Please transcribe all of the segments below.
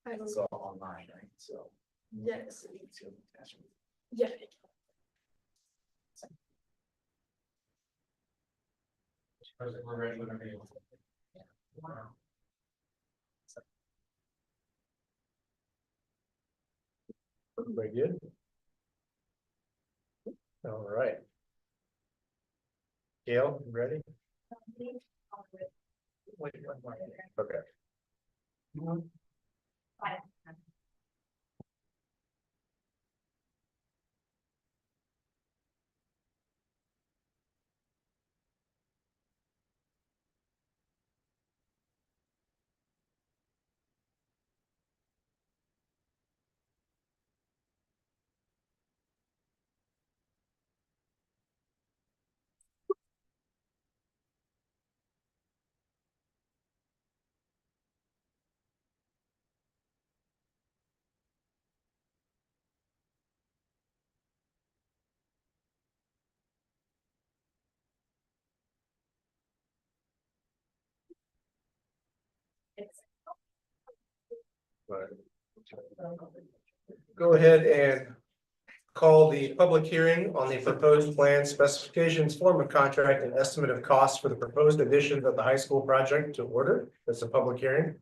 It's all online, right? So. Yes. Yeah. Yeah. We're ready whenever you want. Very good. All right. Gail, you ready? Wait, one more. Okay. Go ahead and call the public hearing on the proposed plan specifications, form of contract, and estimate of costs for the proposed addition of the high school project to order. That's a public hearing.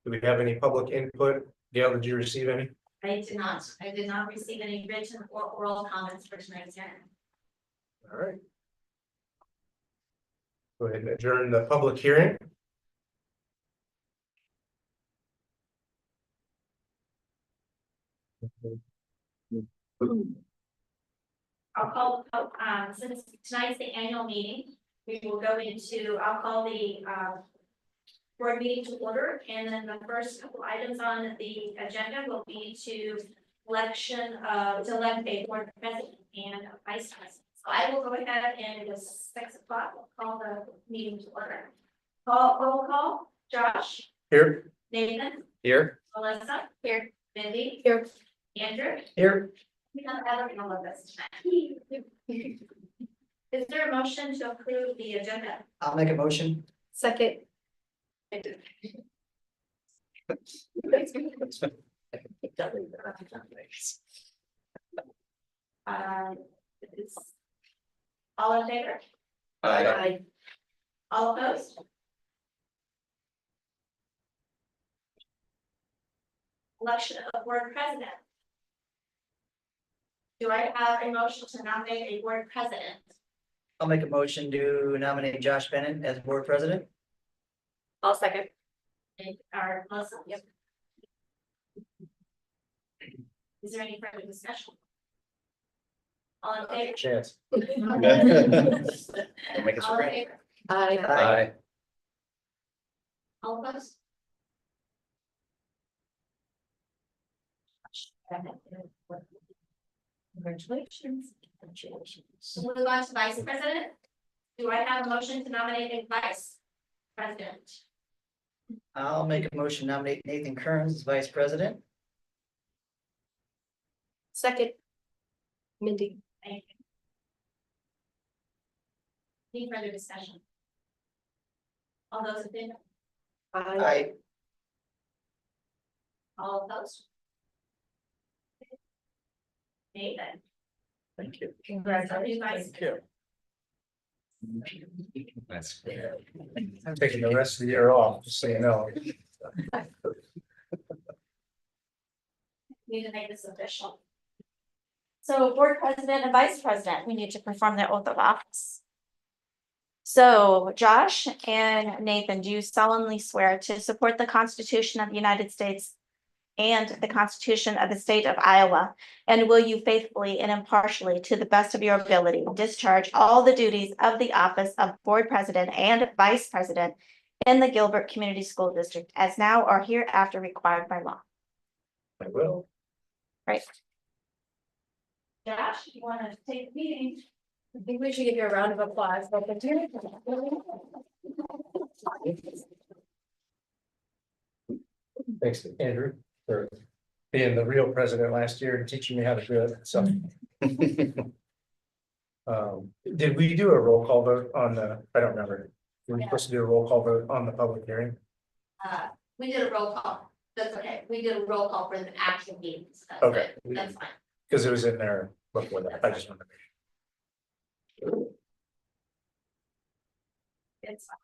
Do we have any public input? Gail, did you receive any? I did not. I did not receive any written or oral comments for tonight's hearing. All right. Go ahead and adjourn the public hearing. I'll call, since tonight's the annual meeting, we will go into, I'll call the, board meeting to order, and then the first couple items on the agenda will be to to elect a board president and a vice president. So I will go ahead and it is 6 o'clock, we'll call the meeting to order. Roll call, Josh, Here. Nathan, Here. Melissa, here, Mindy, Here. Andrew. Here. We have Ellen all of us tonight. Is there a motion to approve the agenda? I'll make a motion. Second. It's all in favor? Aye. All opposed? Election of board president. Do I have a motion to nominate a board president? I'll make a motion to nominate Josh Bennett as board president. I'll second. Or Melissa? Yep. Is there any further discussion? All in favor? Chance. Don't make us All in regret. favor? Aye. All opposed? Congratulations. Move on to vice president. Do I have a motion to nominate a vice president? I'll make a motion to nominate Nathan Kearns as vice president. Second. Mindy. Thank you. Any further discussion? All those in favor? Aye. All opposed? Nathan. Thank you. Congratulations. Thank you. That's fair. I'm taking the rest of the year off, just so you know. Need to make this official. So board president and vice president, we need to perform their oath of office. So Josh and Nathan, do you solemnly swear to support the Constitution of the United States and the Constitution of the State of Iowa? And will you faithfully and impartially, to the best of your ability, discharge all the duties of the office of board president and vice president in the Gilbert Community School District as now or hereafter required by law? I will. Right. Josh, you want to take the meeting? I think we should give you a round of applause. Thanks, Andrew, for being the real president last year and teaching me how to do it, so. Did we do a roll call vote on the, I don't remember. Were we supposed to do a roll call vote on the public hearing? We did a roll call. That's okay. We did a roll call for the actual meetings. That's Okay. it. That's fine. Because it was in there before that, I just wanted to make It's fine.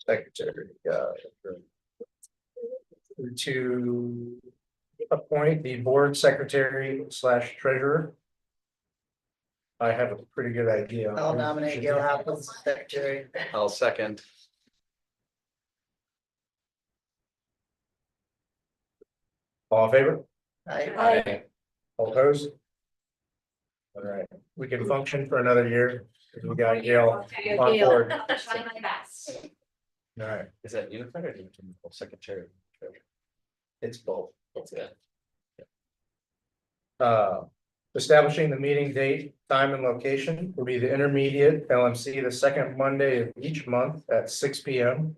secretary, to appoint the board secretary slash treasurer. I have a pretty good idea. I'll nominate Gail Apple as secretary. I'll second. All in favor? I, All opposed? All right, we can function for another year, because we got Gail Okay, on Gail. board. I'm trying my best. All right, Is that unified or different? Secretary? it's both. It's good. Establishing the meeting date, time and location will be the intermediate LMC the second Monday of each month at 6 p.m.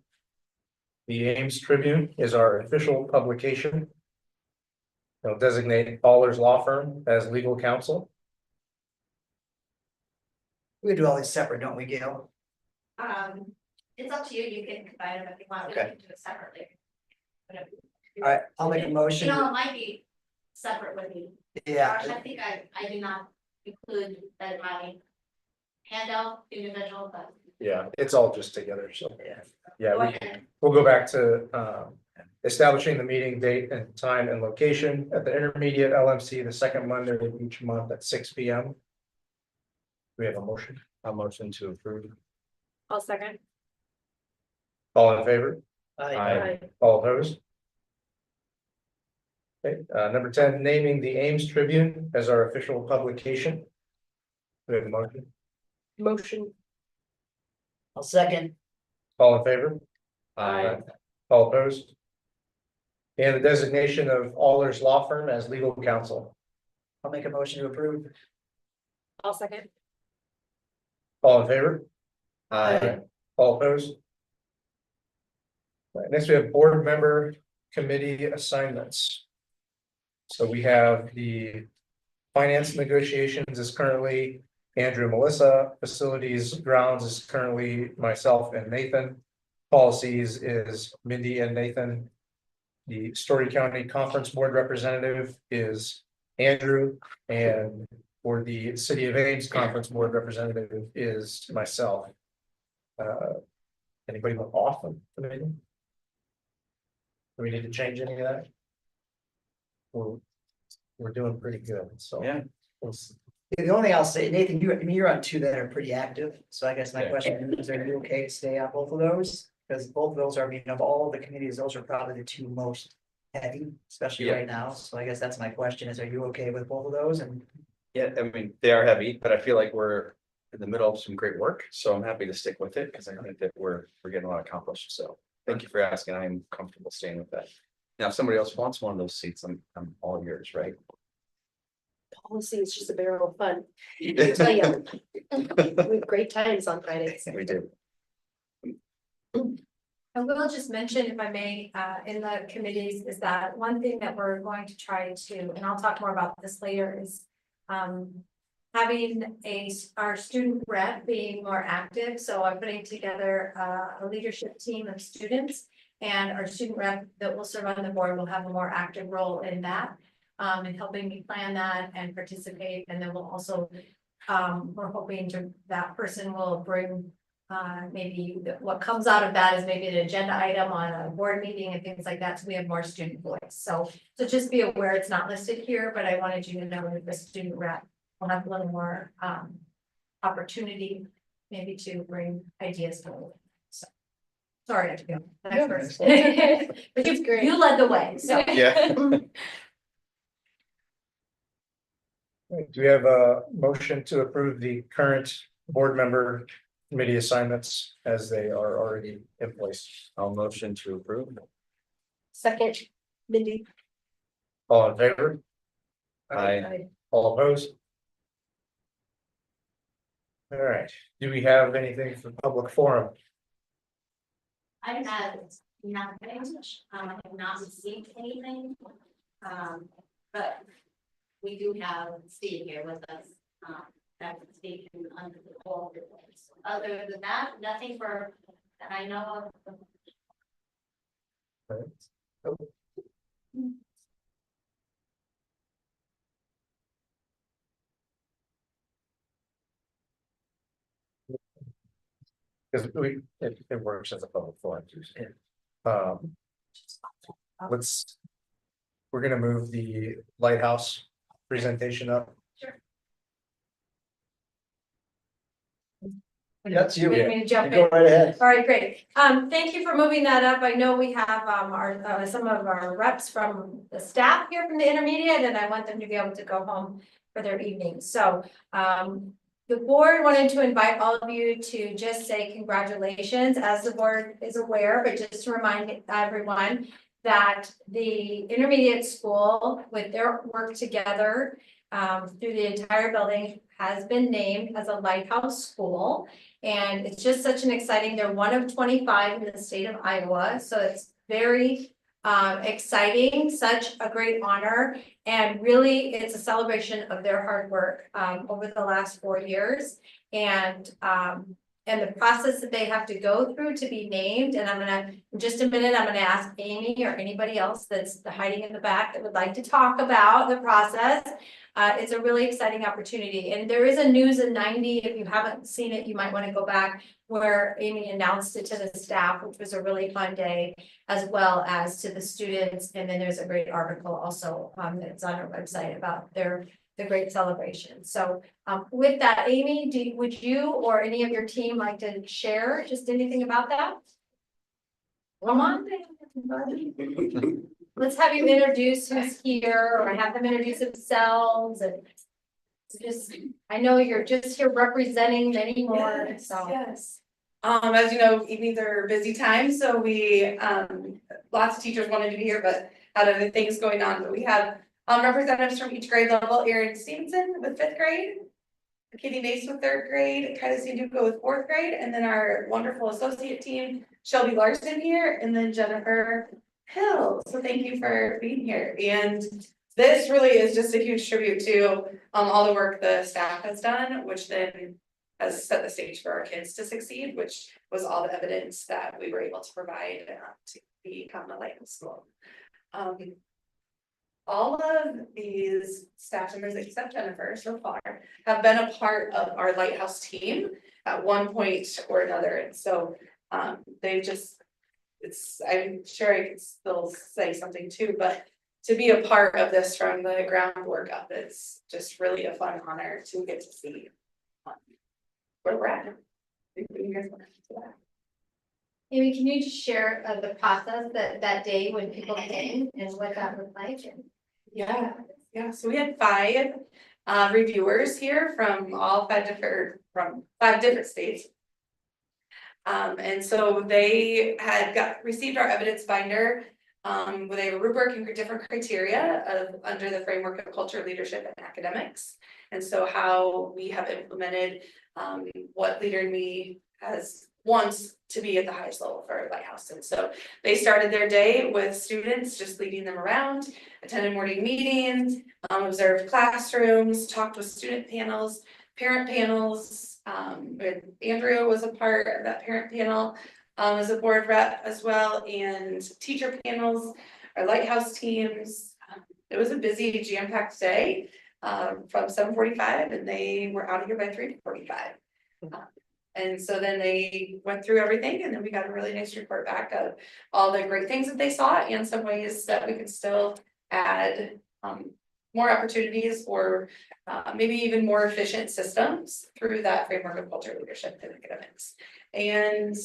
The Ames Tribune is our official publication. They'll designate Baller's Law Firm as legal counsel. we do all these separate, don't we, Gail? It's up to you. You can combine them if you want. We Okay. can do it separately. Whatever. All right, I'll make a You motion. know, it might be separate with you. Yeah, Josh, I think I did not include that in my handout, individual, but. Yeah, it's all just together, so. yeah. Yeah, Go we ahead. we'll go back to establishing the meeting date and time and location at the intermediate LMC the second Monday of each month at 6 p.m. We have a motion. A motion to approve. I'll second. All in favor? Aye. All opposed? Okay, number 10, naming the Ames Tribune as our official publication. We have a motion. Motion. I'll second. All in favor? Aye. All opposed? And the designation of Allers Law Firm as legal counsel. I'll make a motion to approve. I'll second. All in favor? Aye. All opposed? Right, next we have board member committee assignments. So we have the finance negotiations is currently Andrew and Melissa, facilities grounds is currently myself and Nathan. Policies is Mindy and Nathan. The Story County Conference Board representative is Andrew, and for the City of Ames Conference Board representative is myself. Anybody want off of the meeting? Do we need to change any of that? We're doing pretty good, so. Yeah. We'll see. Yeah, the only thing I'll say, Nathan, I mean, you're on two that are pretty active, so I guess my Yeah. question is, are you okay to stay on both of those? Because both of those are, I mean, of all the committees, those are probably the two most heavy, especially Yeah. right now, so I guess that's my question is, are you okay with both of those and? Yeah, I mean, they are heavy, but I feel like we're in the middle of some great work, so I'm happy to stick with it because I think that we're getting a lot accomplished. So thank you for asking. I'm comfortable staying with that. Now, if somebody else wants one of those seats, I'm all yours, right? Policy is just a barrel of fun. I tell you. We have great times on Fridays. We do. I will just mention, if I may, in the committees, is that one thing that we're going to try to, and I'll talk more about this later, is having our student rep being more active. So I'm putting together a leadership team of students, and our student rep that will serve on the board will have a more active role in that, and helping me plan that and participate. And then we'll also, we're hoping that person will bring maybe what comes out of that is maybe an agenda item on a board meeting and things like that, so we have more student voice. So just be aware it's not listed here, but I wanted you to know that the student rep will have a little more opportunity maybe to bring ideas forward. So sorry I have to go. Next person. But you led the way, so. Yeah. Do we have a motion to approve the current board member committee assignments as they are already in place? I'll motion to approve. Second, Mindy. All in favor? Aye. All opposed? All right, do we have anything for public forum? I have nothing, I have not received anything. But we do have Steve here with us, that can speak under the call. Other than that, nothing for, that I know of. Because it works as a public forum. Um, let's, we're gonna move the lighthouse presentation up. That's you. Want me to jump Go in? right ahead. All right, great. Thank you for moving that up. I know we have, our, some of our reps from the staff here from the intermediate, and I want them to be able to go home for their evening. So, the board wanted to invite all of you to just say congratulations, as the board is aware, but just to remind everyone that the intermediate school, with their work together, through the entire building, has been named as a lighthouse school. And it's just such an exciting, they're one of 25 in the state of Iowa, so it's very exciting, such a great honor. And really, it's a celebration of their hard work over the last 4 years. And the process that they have to go through to be named. And I'm gonna, in just a minute, I'm gonna ask Amy or anybody else that's hiding in the back that would like to talk about the process. It's a really exciting opportunity, and there is a news in 90, if you haven't seen it, you might want to go back, where Amy announced it to the staff, which was a really fun day, as well as to the students. And then there's a great article also that's on our website about the great celebration. So with that, Amy, would you or any of your team like to share just anything about that? Come on. Let's have you introduce who's here, or have them introduce themselves, and just, I know you're just here representing many more, so. Yes. As you know, evenings are busy times, so we, lots of teachers wanted to be here, but had other things going on, but we have representatives from each grade level. Erin Stevenson with 5th grade, Katie Mace with 3rd grade, Kylie Sanduka with 4th grade, and then our wonderful associate team, Shelby Larson here, and then Jennifer Hill. So thank you for being here. And this really is just a huge tribute to all the work the staff has done, which then has set the stage for our kids to succeed, which was all the evidence that we were able to provide to become a lighthouse school. All of these staff members, except Jennifer so far, have been a part of our lighthouse team at one point or another. And so they just, I'm sure I could still say something too, but to be a part of this from the groundwork up, it's just really a fun honor to get to see where we're at. You guys want to add to that? Amy, can you just share the process that day when people came and what that looked like? Yeah, so we had 5 reviewers here from all 5 different states. And so they had received our evidence binder with a rubric and different criteria under the framework of culture, leadership, and academics. And so how we have implemented what Leader in Me wants to be at the highest level for our lighthouse. And so they started their day with students, just leading them around, attended morning meetings, observed classrooms, talked with student panels, parent panels. And Andrea was a part of that parent panel as a board rep as well, and teacher panels, our lighthouse teams. It was a busy, jam-packed day from 7:45, and they were out of here by 3:45. And so then they went through everything, and then we got a really nice report back of all the great things that they saw and some ways that we could still add more opportunities or maybe even more efficient systems through that framework of culture, leadership, and academics. And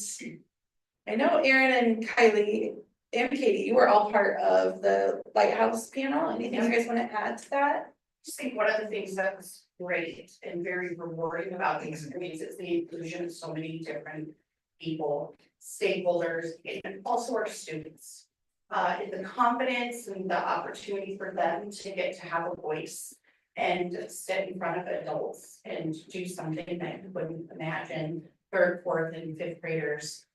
I know Erin and Kylie and Katie, you were all part of the Lighthouse panel. Anything you guys want to add to that? I just think one of the things that's great and very rewarding about these committees is the inclusion of so many different people, stakeholders, and also our students. The confidence and the opportunity for them to get to have a voice and sit in front of adults and do something that you wouldn't imagine third, fourth, and fifth graders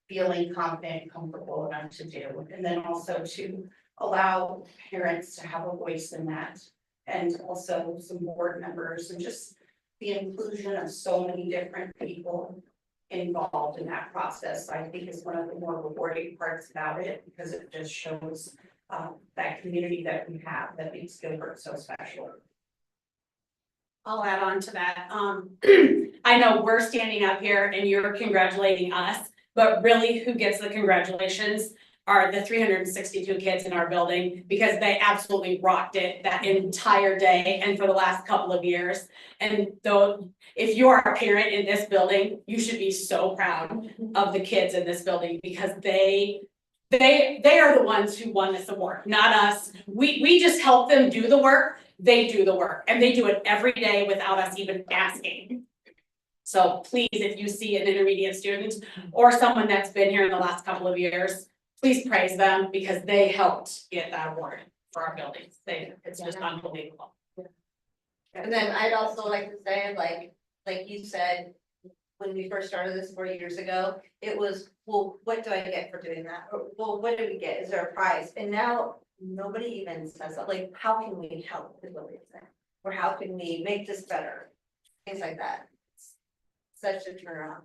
feeling confident, and comfortable enough to do. And then also to allow parents to have a voice in that. And also some board members and just the inclusion of so many different people involved in that process, I think is one of the more rewarding parts about it, because it just shows that community that we have that makes Gilbert so special. I'll add on to that. I know we're standing up here and you're congratulating us, but really who gets the congratulations are the 362 kids in our building, because they absolutely rocked it that entire day and for the last couple of years. And though, if you are a parent in this building, you should be so proud of the kids in this building, because they are the ones who won this award, not us. We just help them do the work. They do the work, and they do it every day without us even asking. So please, if you see an intermediate student or someone that's been here in the last couple of years, please praise them, because they helped get that award for our buildings. It's just unbelievable. And then I'd also like to say, like you said, when we first started this 4 years ago, it was, well, what do I get for doing that? Or, well, what do we get? Is there a prize? And now nobody even says that, like, how can we help is what they say? Or how can we make this better? Things like that. It's such a turnaround.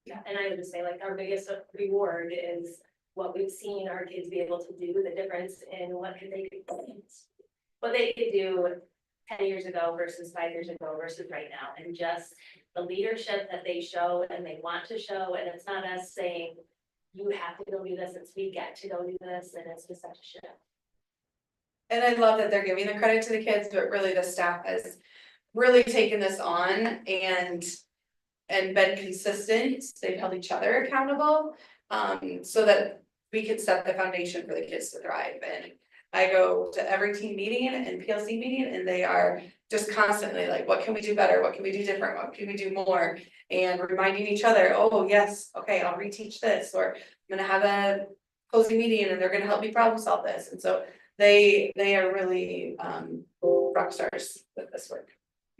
Yeah, and I would just say, like, our biggest reward is what we've seen our kids be able to do, the difference in what they could do 10 years ago versus 5 years ago versus right now, and just the leadership that they show and they want to show. And it's not us saying, you have to go do this, it's we get to go do this, and it's just such a shift. And I love that they're giving the credit to the kids, but really the staff has really taken this on and been consistent. They've held each other accountable, so that we can set the foundation for the kids to thrive. And I go to every team meeting and PLC meeting, and they are just constantly like, what can we do better? What can we do different? What can we do more? And reminding each other, oh, yes, okay, I'll reteach this, or I'm gonna have a closing meeting and they're gonna help me problem solve this. And so they are really rock stars with this work.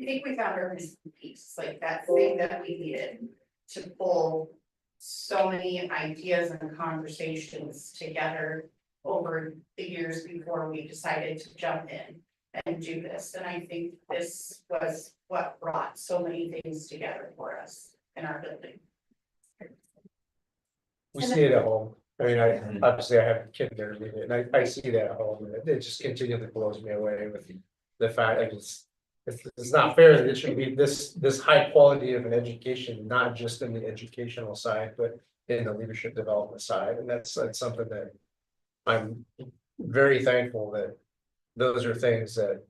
I think we found our missing piece, like that thing that we needed to pull so many ideas and conversations together over the years before we decided to jump in and do this. And I think this was what brought so many things together for us in our building. We see it at home. I mean, obviously I have a kid there, and I see that at home, and it just continually blows me away with the fact, like, it's not fair that it should be this high quality of an education, not just in the educational side, but in the leadership development side. And that's something that I'm very thankful that those are things that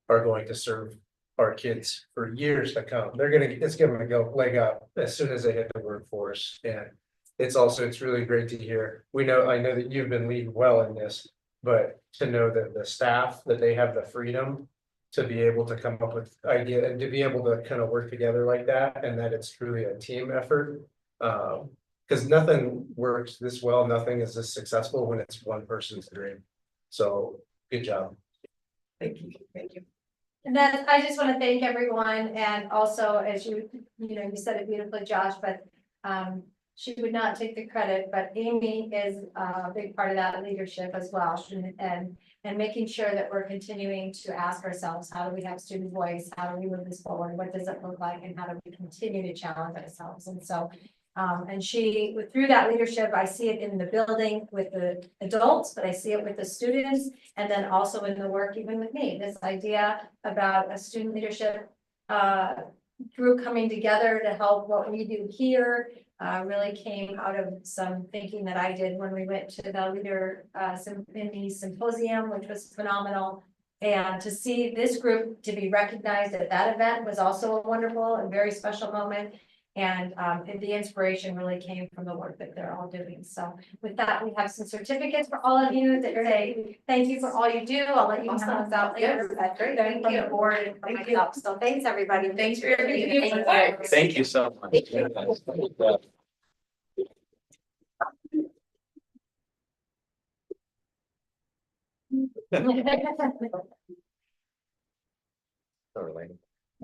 are going to serve our kids for years to come. It's gonna go leg up as soon as they hit the workforce. And it's really great to hear. I know that you've been leading well in this, but to know that the staff, that they have the freedom to be able to come up with idea and to be able to kind of work together like that, and that it's truly a team effort. Because nothing works this well, nothing is this successful when it's one person's dream. So good job. Thank you. Thank you. And then I just want to thank everyone, and also, as you said it beautifully, Josh, but she would not take the credit, but Amy is a big part of that leadership as well. And making sure that we're continuing to ask ourselves, how do we have student voice? How do we move this forward? What does it look like? And how do we continue to challenge ourselves? And so, and through that leadership, I see it in the building with the adults, but I see it with the students, and then also in the work even with me. This idea about a student leadership group coming together to help what we do here really came out of some thinking that I did when we went to the leader symposium, which was phenomenal. And to see this group to be recognized at that event was also a wonderful and very special moment. And the inspiration really came from the work that they're all doing. So with that, we have some certificates for all of you that say thank you for all you do. I'll let you pass those out later. That's great. Thank you, board, and for myself. So thanks, everybody. Thanks for your Thank you so much.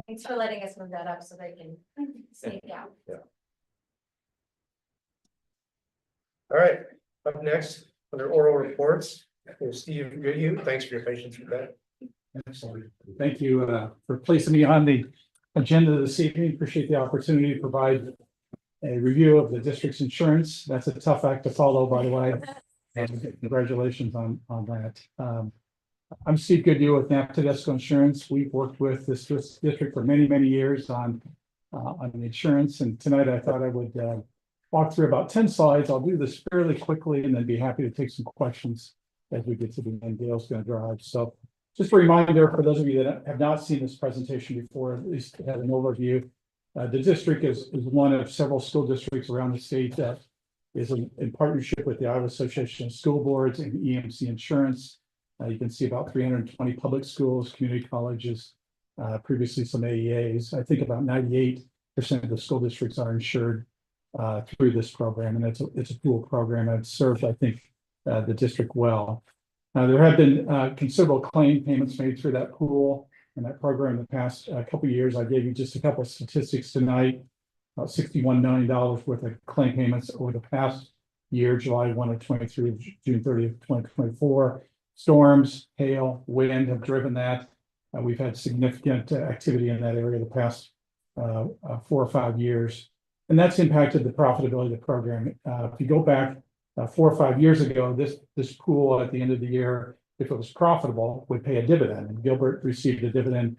Thanks for letting us move that up so they can sneak out. All right, up next, under oral reports, is Steve Goodhue. Thanks for your patience with that. Excellent. Thank you for placing me on the agenda this evening. Appreciate the opportunity to provide a review of the district's insurance. That's a tough act to follow, by the way. And congratulations on that. I'm Steve Goodhue with Tedesco Insurance. We've worked with this district for many, many years on the insurance. And tonight I thought I would walk through about 10 slides. I'll do this fairly quickly and then be happy to take some questions as we get to the end. Dale's going to drive. So just a reminder for those of you that have not seen this presentation before, at least have an overview. The district is one of several school districts around the state that is in partnership with the Iowa Association of School Boards and EMC Insurance. You can see about 320 public schools, community colleges, previously some AEAs. I think about 98% of the school districts are insured through this program, and it's a dual program, and it's served, I think, the district well. There have been considerable claim payments made through that pool and that program in the past couple of years. I gave you just a couple of statistics tonight. About $61 million worth of claim payments over the past year, July 1 of 23, June 30th, 2024. Storms, hail, wind have driven that. We've had significant activity in that area the past 4 or 5 years, and that's impacted the profitability of the program. If you go back 4 or 5 years ago, this pool at the end of the year, if it was profitable, would pay a dividend. And Gilbert received a dividend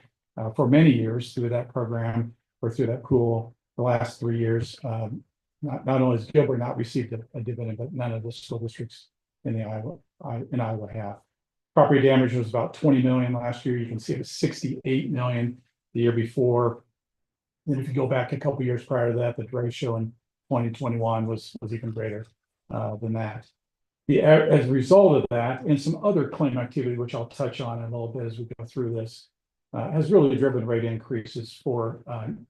for many years through that program or through that pool. The last 3 years, not only has Gilbert not received a dividend, but none of the school districts in Iowa have. Property damage was about 20 million last year. You can see it was 68 million the year before. And if you go back a couple of years prior to that, the ratio in 2021 was even greater than that. As a result of that, and some other claim activity, which I'll touch on in a little bit as we go through this, has really driven rate increases for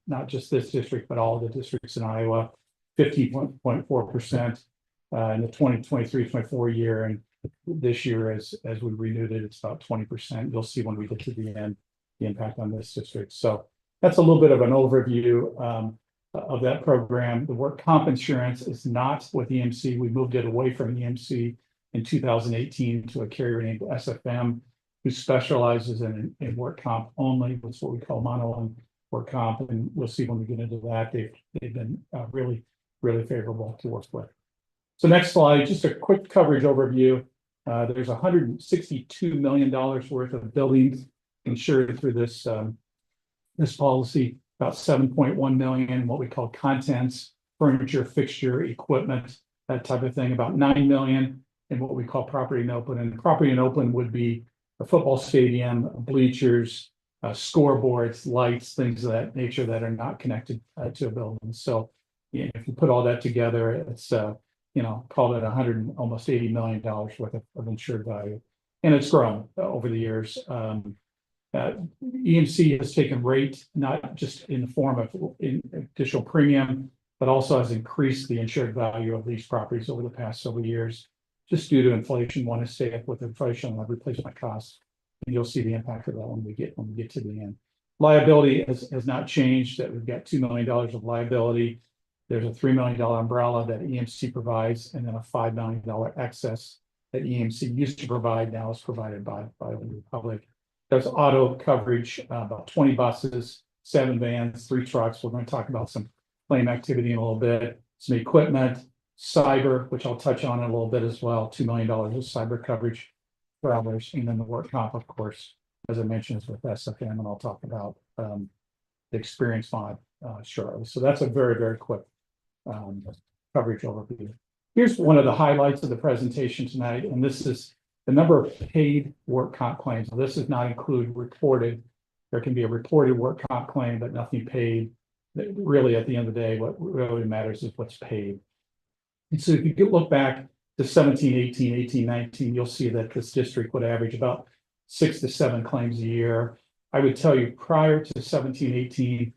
not just this district, but all the districts in Iowa, 15.4% in the 2023-24 year. And this year, as we renewed it, it's about 20%. You'll see when we get to the end, the impact on this district. So that's a little bit of an overview of that program. The work comp insurance is not with EMC. We moved it away from EMC in 2018 to a carrier named SFM, who specializes in work comp only. That's what we call mono work comp, and we'll see when we get into that. They've been really favorable to work with. So next slide, just a quick coverage overview. There's $162 million worth of buildings insured through this policy. About 7.1 million, what we call contents, furniture, fixture, equipment, that type of thing. About 9 million in what we call property and open. And property and open would be a football stadium, bleachers, scoreboards, lights, things of that nature that are not connected to a building. So if you put all that together, it's call it almost $80 million worth of insured value, and it's grown over the years. EMC has taken rate, not just in the form of additional premium, but also has increased the insured value of these properties over the past several years, just due to inflation. Want to stay up with inflation on replacement costs, and you'll see the impact of that when we get to the end. Liability has not changed. That we've got $2 million of liability. There's a $3 million umbrella that EMC provides, and then a $5 million excess that EMC used to provide, now is provided by the Republic. There's auto coverage, about 20 buses, 7 vans, 3 trucks. We're going to talk about some claim activity in a little bit, some equipment, cyber, which I'll touch on in a little bit as well, $2 million of cyber coverage for others, and then the work comp, of course, as I mentioned, is with SFM, and I'll talk about the experience mod shortly. So that's a very quick coverage overview. Here's one of the highlights of the presentation tonight, and this is the number of paid work comp claims. This does not include reported. There can be a reported work comp claim, but nothing paid. Really, at the end of the day, what really matters is what's paid. And so if you look back to 17, 18, 18, 19, you'll see that this district would average about 6 to 7 claims a year. I would tell you prior to 17, 18,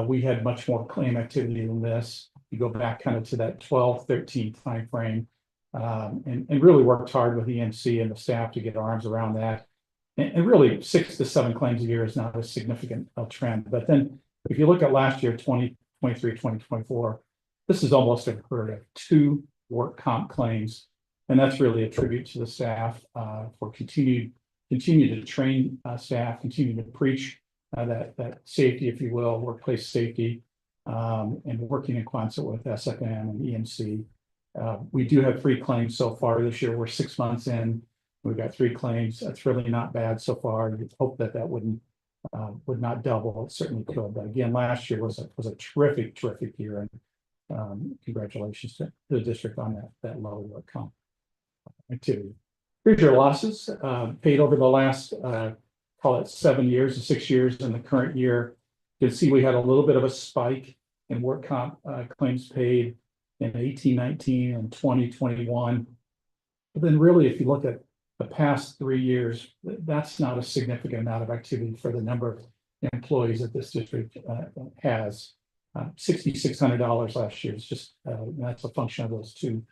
we had much more claim activity than this. You go back kind of to that 12, 13 timeframe. And really worked hard with EMC and the staff to get our arms around that. And really, 6 to 7 claims a year is not a significant trend. But then if you look at last year, 2023, 2024, this is almost unheard of, 2 work comp claims. And that's really a tribute to the staff for continue to train staff, continue to preach that safety, if you will, workplace safety, and working in concert with SFM and EMC. We do have 3 claims so far this year. We're 6 months in. We've got 3 claims. That's really not bad so far. We hope that would not double. It certainly could. But again, last year was a terrific year. And congratulations to the district on that low work comp activity. Here's your losses paid over the last call it 7 years to 6 years. In the current year, you can see we had a little bit of a spike in work comp claims paid in 18, 19, and 2021. But then really, if you look at the past 3 years, that's not a significant amount of activity for the number of employees that this district has. $6,600 last year is just that's a function of those two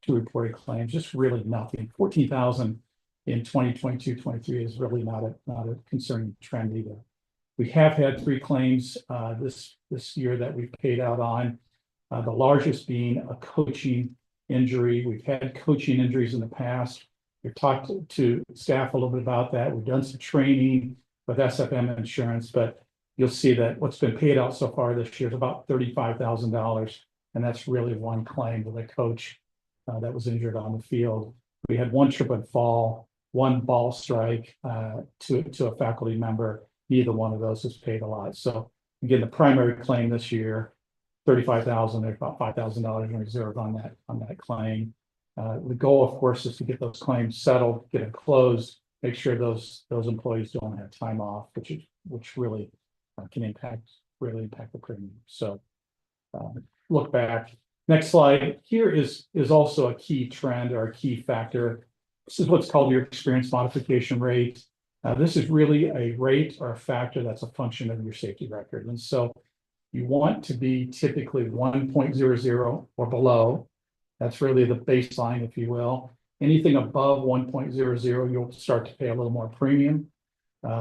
reported claims. Just really nothing. 14,000 in 2022-23 is really not a concerning trend either. We have had 3 claims this year that we've paid out on. The largest being a coaching injury. We've had coaching injuries in the past. We've talked to staff a little bit about that. We've done some training with SFM insurance, but you'll see that what's been paid out so far this year is about $35,000. And that's really 1 claim with a coach that was injured on the field. We had 1 trip and fall, 1 ball strike to a faculty member. Neither one of those was paid a lot. So again, the primary claim this year, $35,000, there's about $5,000 in reserve on that claim. The goal, of course, is to get those claims settled, get them closed, make sure those employees don't have time off, which really can impact the premium. So look back. Next slide. Here is also a key trend or a key factor. This is what's called your experience modification rate. This is really a rate or a factor that's a function of your safety record. And so you want to be typically 1.00 or below. That's really the baseline, if you will. Anything above 1.00, you'll start to pay a little more premium.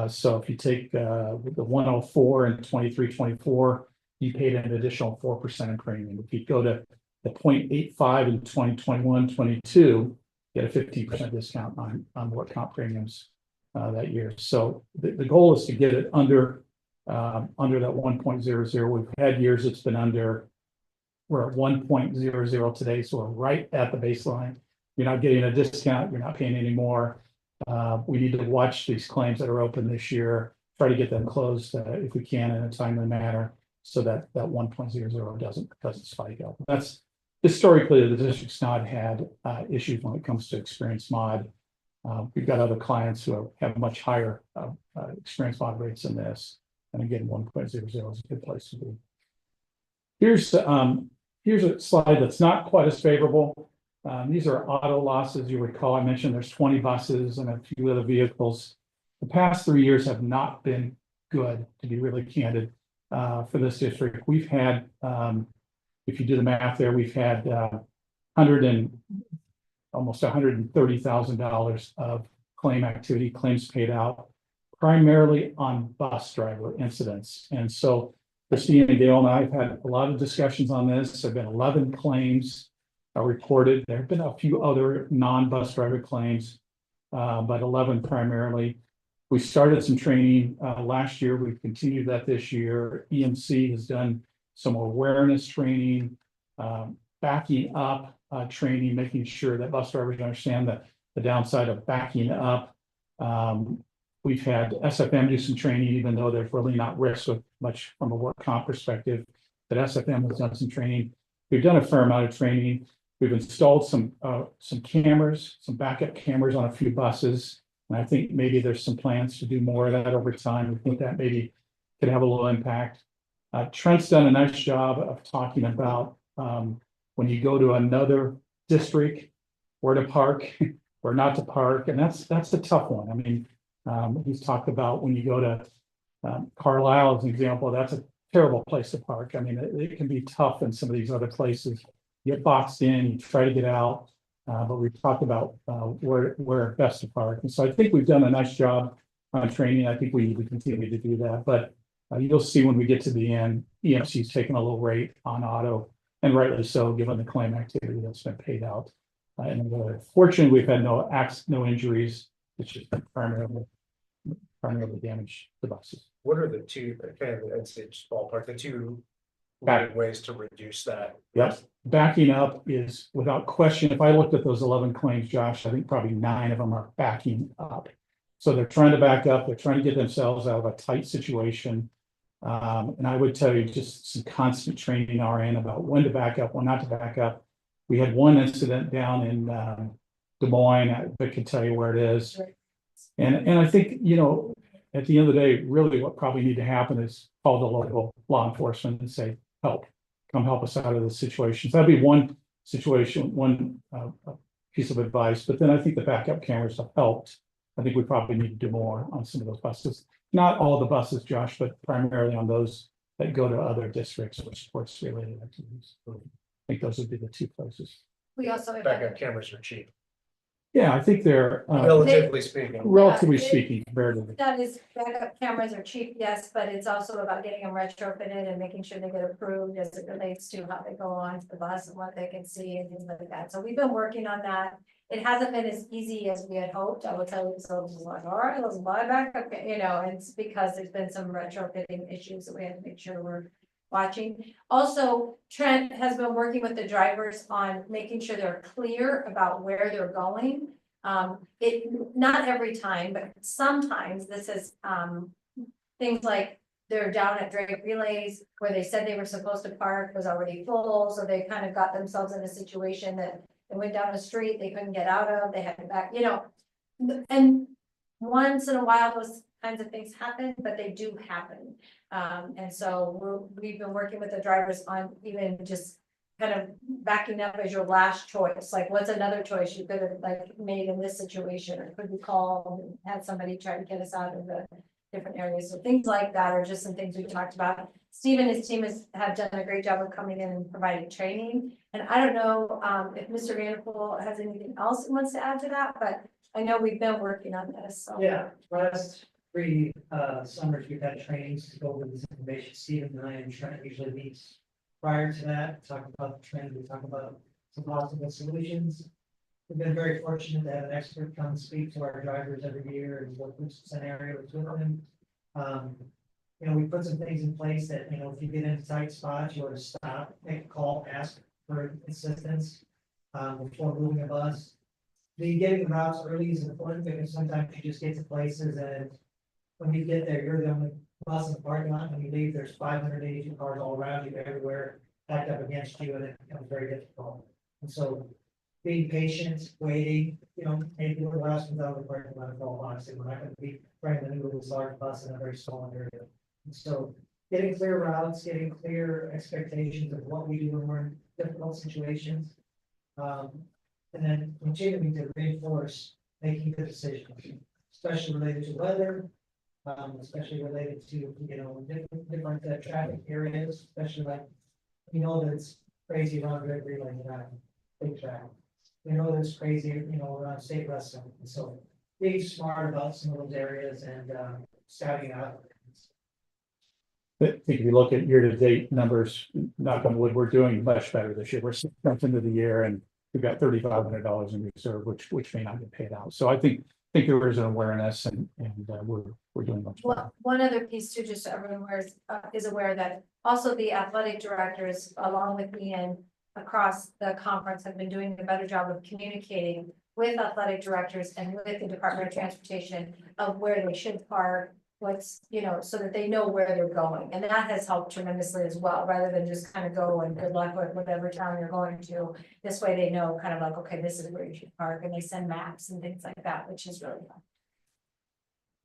So if you take the 104 in 23-24, you paid an additional 4% in premium. If you go to the 0.85 in 2021-22, get a 15% discount on work comp premiums that year. So the goal is to get it under that 1.00. We've had years it's been under. We're at 1.00 today, so we're right at the baseline. You're not getting a discount. You're not paying any more. We need to watch these claims that are open this year, try to get them closed if we can in a timely manner, so that 1.00 doesn't spike up. That's historically the district's not had issues when it comes to experience mod. We've got other clients who have much higher experience mod rates than this, and again, 1.00 is a good place to be. Here's a slide that's not quite as favorable. These are auto losses. You recall I mentioned there's 20 buses and a few other vehicles. The past 3 years have not been good, to be really candid, for this district. We've had, if you do the math there, we've had almost $130,000 of claim activity, claims paid out, primarily on bus driver incidents. And so Christine and Dale and I have had a lot of discussions on this. There have been 11 claims reported. There have been a few other non-bus driver claims, but 11 primarily. We started some training last year. We've continued that this year. EMC has done some awareness training, backing up training, making sure that bus drivers understand the downside of backing up. We've had SFM do some training, even though there's really not risk of much from a work comp perspective, but SFM has done some training. We've done a fair amount of training. We've installed some cameras, some backup cameras on a few buses. And I think maybe there's some plans to do more of that over time. We think that maybe could have a little impact. Trent's done a nice job of talking about when you go to another district, where to park, where not to park. And that's a tough one. I mean, he's talked about when you go to Carlisle, as an example, that's a terrible place to park. I mean, it can be tough in some of these other places. You get boxed in, you try to get out, but we've talked about where best to park. And so I think we've done a nice job on training. I think we need to continue to do that, but you'll see when we get to the end, EMC's taking a little rate on auto, and rightly so, given the claim activity that's been paid out. And fortunately, we've had no injuries. It's just primarily damage to buses. What are the two, kind of, I'd say just ballpark, the two Back. ways to reduce that? Yep, backing up is without question. If I looked at those 11 claims, Josh, I think probably 9 of them are backing up. So they're trying to back up, they're trying to get themselves out of a tight situation. And I would tell you just some constant training RN about when to back up, when not to back up. We had one incident down in Des Moines, I could tell you where it is. And I think, you know, at the end of the day, really what probably need to happen is call the local law enforcement and say, come help us out of this situation. So that'd be one situation, one piece of advice. But then I think the backup cameras have helped. I think we probably need to do more on some of those buses. Not all the buses, Josh, but primarily on those that go to other districts or sports related activities. I think those would be the two places. We also. Backup cameras are cheap, Yeah, I think they're relatively speaking. relatively speaking, comparatively. That is, backup cameras are cheap, yes, but it's also about getting them retrofitted and making sure they get approved as it relates to how they go on to the bus and what they can see and things like that. So we've been working on that. It hasn't been as easy as we had hoped. I will tell you, so it's like, all right, let's buy backup, you know, and it's because there's been some retrofitting issues that we have to make sure we're watching. Also, Trent has been working with the drivers on making sure they're clear about where they're going. Not every time, but sometimes this is, things like they're down at Drake Relays where they said they were supposed to park was already full, so they kind of got themselves in a situation that they went down a street they couldn't get out of, they had to back, you know. And once in a while, those kinds of things happen, but they do happen. And so we've been working with the drivers on even just kind of backing up as your last choice, like what's another choice you could have like made in this situation, or could we call and have somebody try to get us out of the different areas. So things like that are just some things we've talked about. Steve and his team have done a great job of coming in and providing training. And I don't know if Mr. Vanderpool has anything else he wants to add to that, but I know we've been working on this, so. Yeah, last 3 summers, we've had trainings to go over this information. Stephen and I and Trent usually meets prior to that, talk about the trend, we talk about some possible solutions. We've been very fortunate to have an expert come and speak to our drivers every year and work with scenarios with them. You know, we put some things in place that, you know, if you get in tight spots, you ought to stop, make a call, ask for assistance before moving a bus. Getting the routes early is important because sometimes you just get to places and when you get there, you're the only bus in the parking lot. When you leave, there's 580 cars all around you, everywhere, backed up against you, and it becomes very difficult. And so being patient, waiting, you know, maybe the last one's out of the parking lot, honestly, we're not going to be trying to move this large bus in a very small area. And so getting clear routes, getting clear expectations of what we do when we're in difficult situations. And then continuing to reinforce making good decisions, especially related to weather, especially related to, you know, different traffic areas, especially like, you know, that it's crazy around Drake Relay, big traffic. You know, that's crazy, you know, around state wrestling. And so being smart about some of those areas and scouting out. I think if you look at year-to-date numbers, knock on wood, we're doing much better this year. We're 6 months into the year and we've got $3,500 in reserve, which may not get paid out. So I think there is an awareness and we're doing much better. One other piece too, just so everyone is aware that also the athletic directors, along with me and across the conference, have been doing a better job of communicating with athletic directors and with the Department of Transportation of where they should park, what's, you know, so that they know where they're going. And that has helped tremendously as well, rather than just kind of go and good luck with whatever town you're going to. This way they know kind of like, okay, this is where you should park, and they send maps and things like that, which is really fun.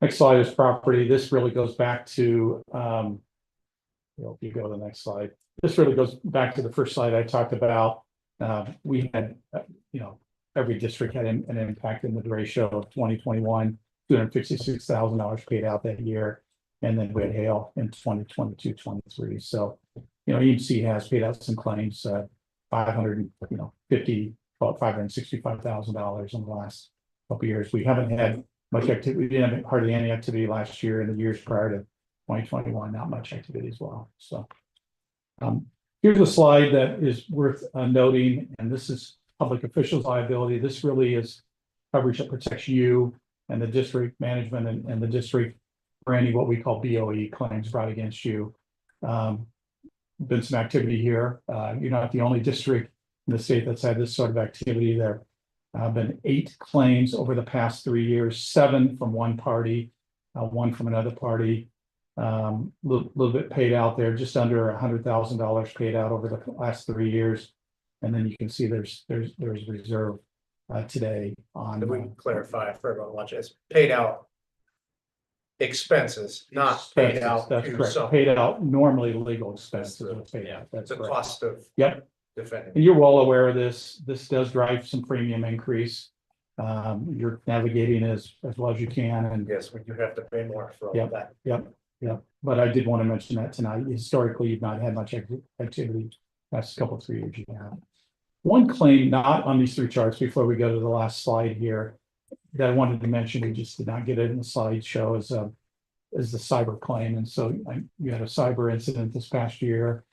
Next slide is property. This really goes back to, if you go to the next slide, this really goes back to the first slide I talked about. We had, every district had an impact in the ratio of 2021, $256,000 paid out that year. And then we had hail in 2022, 23. So, EMC has paid out some claims, about $565,000 in the last couple of years. We haven't had much activity. We didn't have hardly any activity last year and the years prior to 2021, not much activity as well. So here's a slide that is worth noting, and this is public officials liability. This really is coverage that protects you and the district management and the district for any what we call BOE claims brought against you. Been some activity here. You're not the only district in the state that's had this sort of activity. There have been 8 claims over the past 3 years, 7 from one party, 1 from another party. Little bit paid out there, just under $100,000 paid out over the last 3 years. And then you can see there's reserve today on. That we can clarify for everyone watching, it's paid out expenses, not paid out. That's to correct. someone. Paid out normally legal expenses. are paid out. It's That's a correct. cost of Yep. defending. And you're well aware of this. This does drive some premium increase. You're navigating as well as you can, and Yes, we do have to pay more for all of that. yeah. But I did want to mention that tonight. Historically, you've not had much activity. That's a couple 3 years you have. One claim not on these 3 charts before we go to the last slide here that I wanted to mention, we just did not get it in the slideshow, is the cyber claim. And so you had a cyber incident this past year.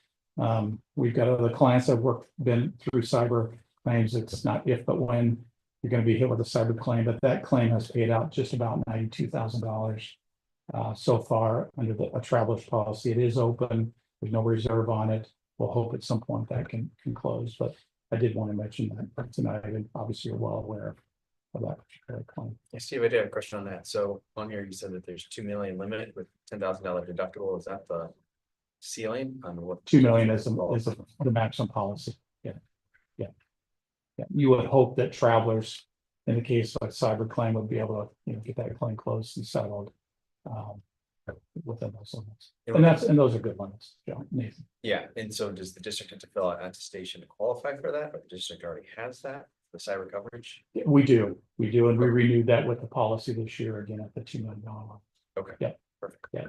We've got other clients that have been through cyber claims. It's not if, but when you're going to be hit with a cyber claim, but that claim has paid out just about $92,000 so far under a traveler's policy. It is open. There's no reserve on it. We'll hope at some point that can close, but I did want to mention that tonight, and obviously you're well aware of that particular claim. Yeah, Steve, I did have a question on that. So on here, you said that there's 2 million limit with $10,000 deductible. Is that the ceiling on what? 2 million is the maximum policy. Yeah. You would hope that travelers, in the case of a cyber claim, would be able to, get that claim closed and settled within those limits. And those are good limits, Joe, Nathan. Yeah, and so does the district have to fill out attestation to qualify for that, or the district already has that, the cyber coverage? We do, and we renewed that with the policy this year again at the $2 million. Okay. Yeah. Perfect. Yeah.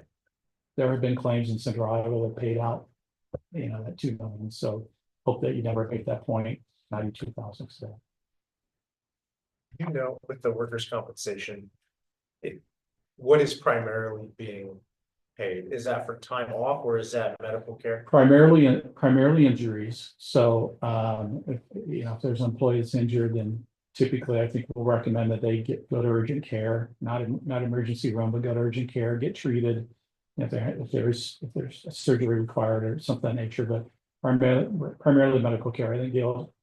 There have been claims in Central Iowa that paid out, that 2 million. So hope that you never make that point. 92,000. So With the workers' compensation, what is primarily being paid? Is that for time off or is that medical care? primarily injuries. So if there's an employee that's injured, then typically I think we'll recommend that they go to urgent care, not emergency room, but go to urgent care, get treated. If there's a surgery required or something of that nature, but primarily medical care. I think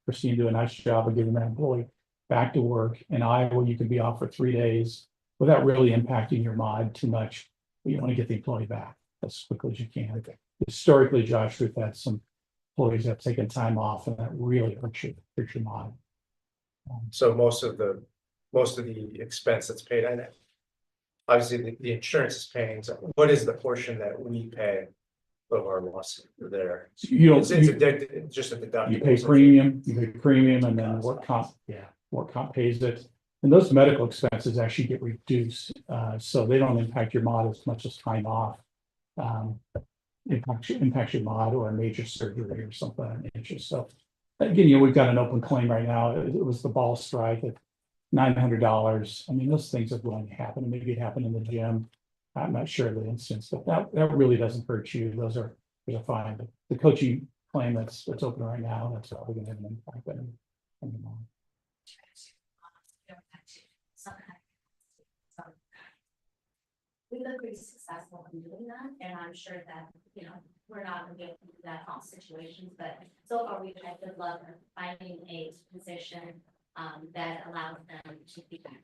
Christine do a nice job of getting that employee back to work. In Iowa, you can be off for 3 days without really impacting your mod too much. You want to get the employee back as quickly as you can. Okay. Historically, Josh, we've had some employees that have taken time off, and that really hurts your mod. So most of the expense that's paid, I know. Obviously, the insurance is paying. So what is the portion that we pay of our loss there? It's just a deductible. You pay premium, and then work comp pays it. And those medical expenses actually get reduced, so they don't impact your mod as much as time off. Impacts your mod or a major surgery or something of that nature. So again, we've got an open claim right now. It was the ball strike at $900. I mean, those things are going to happen. Maybe it happened in the gym. I'm not sure of the instance, but that really doesn't hurt you. Those are fine. But the coaching claim that's open right now, that's probably going to have an impact on the mod. We've been pretty successful in doing that, and I'm sure that, we're not gonna be able to do that in all situations, but so far we've had good luck in finding a position that allows them to be back.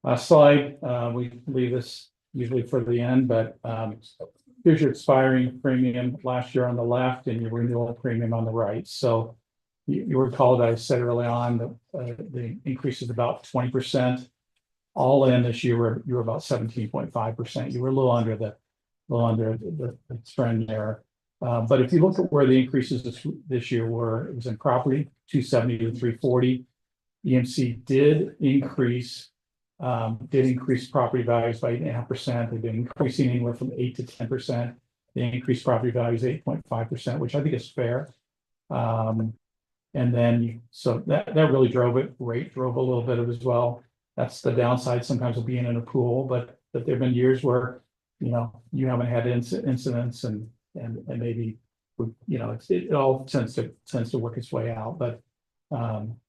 Last slide, we leave this usually for the end, but here's your expiring premium last year on the left and your renewal premium on the right. So you recall that I said early on that the increase is about 20%. All in this year, you were about 17.5%. You were a little under the trend there. But if you look at where the increases this year were, it was in property, 270 to 340. EMC did increase property values by 8.5%. They've been increasing anywhere from 8 to 10%. They increased property values 8.5%, which I think is fair. And then, so that really drove it, rate drove a little bit of as well. That's the downside sometimes of being in a pool, but there've been years where, you haven't had incidents and maybe, it all tends to work its way out, but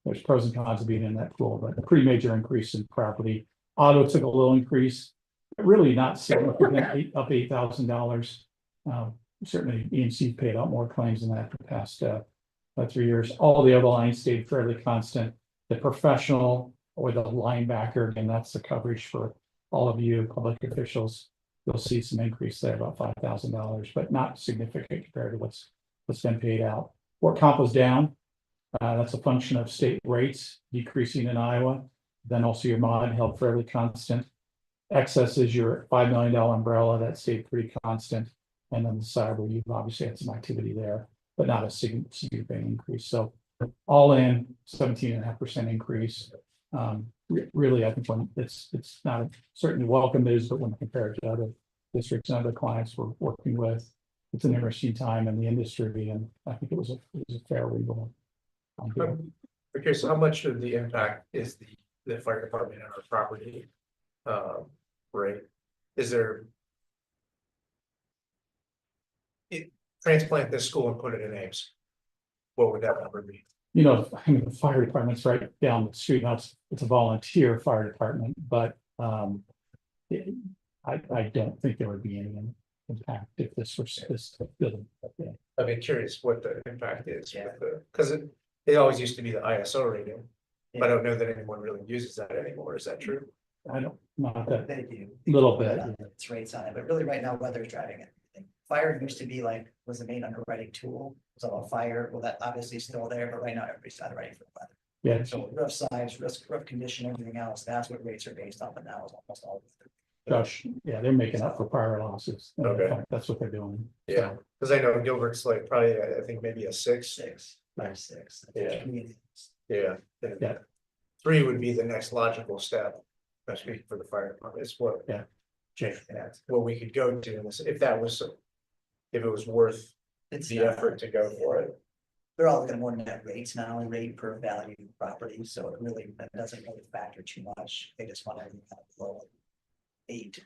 there's pros and cons of being in that pool, but a pretty major increase in property. Auto took a little increase, really not significant, up $8,000. Certainly EMC paid out more claims than that for the past 3 years. All the other lines stayed fairly constant. The professional or the linebacker, and that's the coverage for all of you public officials. You'll see some increase there, about $5,000, but not significant compared to what's been paid out. Work comp was down. That's a function of state rates decreasing in Iowa. Then also your mod held fairly constant. Excess is your $5 million umbrella that stayed pretty constant. And then the cyber, you've obviously had some activity there, but not a significant increase. So all in 17.5% increase. Really, I think when it's not certainly welcome news, but when compared to other districts and other clients we're working with, it's an interesting time in the industry, and I think it was a fair rebuild. Okay, so how much of the impact is the fire department on our property? Right, is there? Transplant this school and put it in Ames. What would that number be? The fire department's right down the street. Now it's a volunteer fire department, but I don't think there would be any impact if this was this building. I'd be curious what the impact is with because it always used to be the ISO rating. But I don't know that anyone really uses that anymore. Is that true? I don't, not that, They do. little bit. It's rates on it, but really right now weather's driving it. Fire used to be was the main underwriting tool. It was all fire. Well, that obviously is still there, but right now everybody's underwriting for the weather. Yeah. So roof size, roof condition, everything else, that's what rates are based on, but now it's almost all. Josh, yeah, they're making up for prior losses. Okay. That's what they're doing. Yeah, because I know Gilbert's like probably, I think maybe a 6. 5-6. Yeah. Yeah. 3 would be the next logical step, especially for the fire department. It's what, what we could go to, and if it was worth the effort to go for it. They're all looking more net rates, not only rate per value property, so it really, that doesn't really factor too much. They just want everything kind of below 8.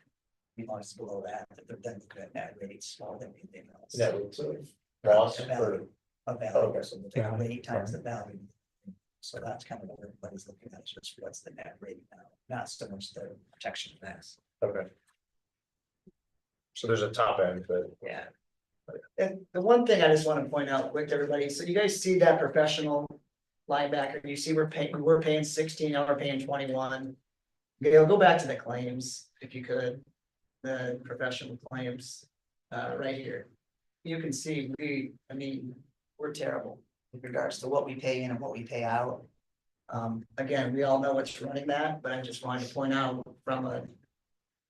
As long as it's below that, they're then looking at net rates more than anything else. Net rates of loss Value. Okay. So they take rate times the value. So that's kind of what everybody's looking at, just what's the net rate now, not so much the protection mass. Okay. So there's a top end, but Yeah. And the one thing I just want to point out quick to everybody, so you guys see that professional linebacker, you see we're paying 16, now we're paying 21. Gail, go back to the claims, if you could, the professional claims, right here. You can see we're terrible with regards to what we pay in and what we pay out. Again, we all know what's running that, but I just wanted to point out from a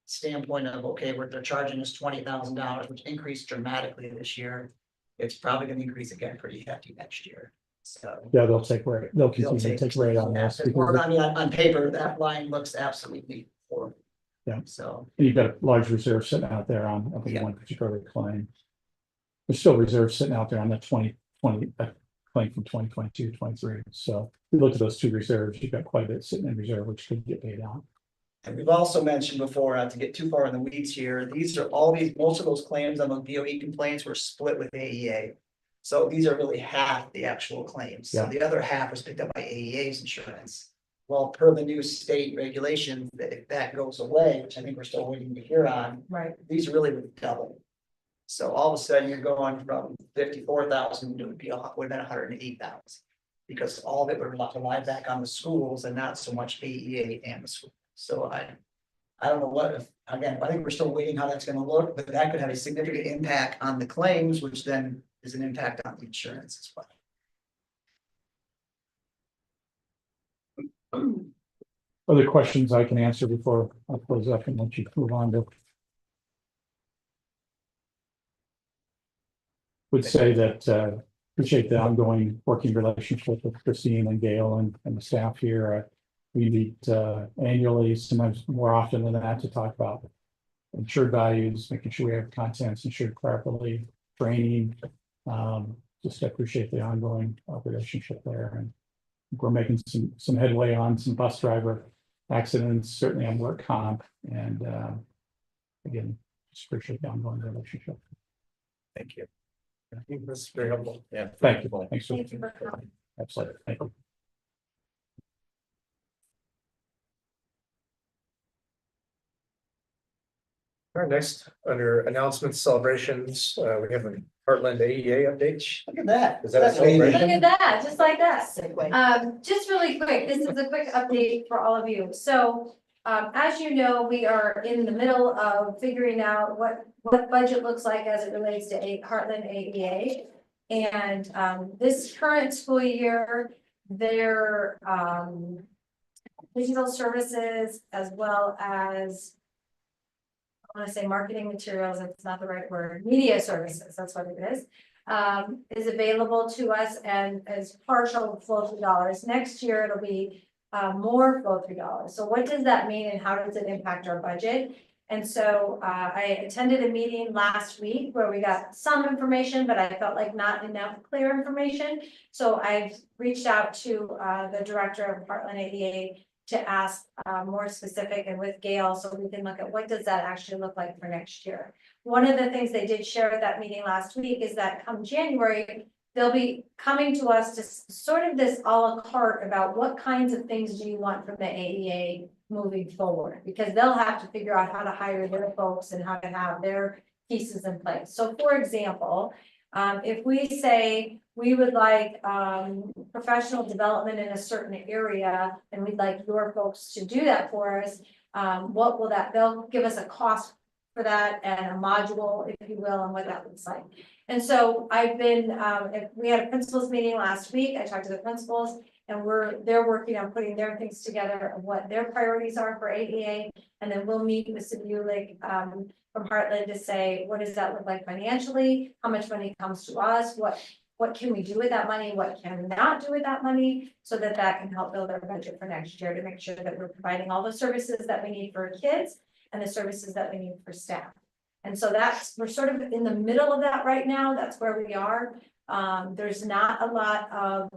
standpoint of, okay, they're charging us $20,000, which increased dramatically this year. It's probably going to increase again pretty hefty next year. So Yeah, they'll take rate. They'll continue to take rate on this. on paper, that line looks absolutely horrible. Yeah. So You've got a large reserve sitting out there on, I think, one particular claim. There's still reserves sitting out there on that 2020 claim from 2022, 23. So we looked at those 2 reserves. You've got quite a bit sitting in reserve, which could get paid out. and we've also mentioned before, not to get too far in the weeds here, most of those claims on the BOE complaints were split with AEA. So these are really half the actual claims. So the other half was picked up by AEA's insurance. Well, per the new state regulations, if that goes away, which I think we're still waiting to hear on, Right. these really would double. So all of a sudden you're going from 54,000 to would have been 108,000. Because all of it would rely back on the schools and not so much AEA and the school. So I don't know again, I think we're still waiting how that's gonna look, but that could have a significant impact on the claims, which then is an impact on the insurance as well. Other questions I can answer before I close up and let you move on to. Would say that appreciate the ongoing working relationship with Christine and Gail and the staff here. We meet annually, sometimes more often than that, to talk about insured values, making sure we have contents insured properly, training, just appreciate the ongoing relationship there, and we're making some headway on some bus driver accidents, certainly on work comp, and again, just appreciate the ongoing relationship. Thank you. I think that's very helpful. Yeah. Thank you. Thanks. Thank you for coming. Absolutely. Thank you. All right, next, under announcements, celebrations, we have a Heartland AEA update. Look at that. Is that a Look celebration? at that, just like that. Just really quick, this is a quick update for all of you. So, as you know, we are in the middle of figuring out what budget looks like as it relates to Heartland AEA. And, this current school year, their, digital services as well as I want to say marketing materials, if it's not the right word, media services, that's what it is available to us and as partial flow through dollars. Next year, it'll be more flow through dollars. So what does that mean and how does it impact our budget? And so I attended a meeting last week where we got some information, but I felt like not enough clear information. So I've reached out to the director of Heartland ADA to ask more specific and with Gail, so we can look at what does that actually look like for next year. One of the things they did share at that meeting last week is that come January, they'll be coming to us to sort of this a la carte about what kinds of things do you want from the AEA moving forward, because they'll have to figure out how to hire their folks and how to have their pieces in place. So for example, if we say we would like professional development in a certain area and we'd like your folks to do that for us, what will that, they'll give us a cost for that and a module, if you will, and what that looks like. And so I've been, we had a principals meeting last week, I talked to the principals and they're working on putting their things together of what their priorities are for AEA. And then we'll meet with Sibulik from Heartland to say, what does that look like financially? How much money comes to us? What can we do with that money? What can we not do with that money? So that can help build our budget for next year to make sure that we're providing all the services that we need for kids and the services that we need for staff. And so we're sort of in the middle of that right now. That's where we are. There's not a lot of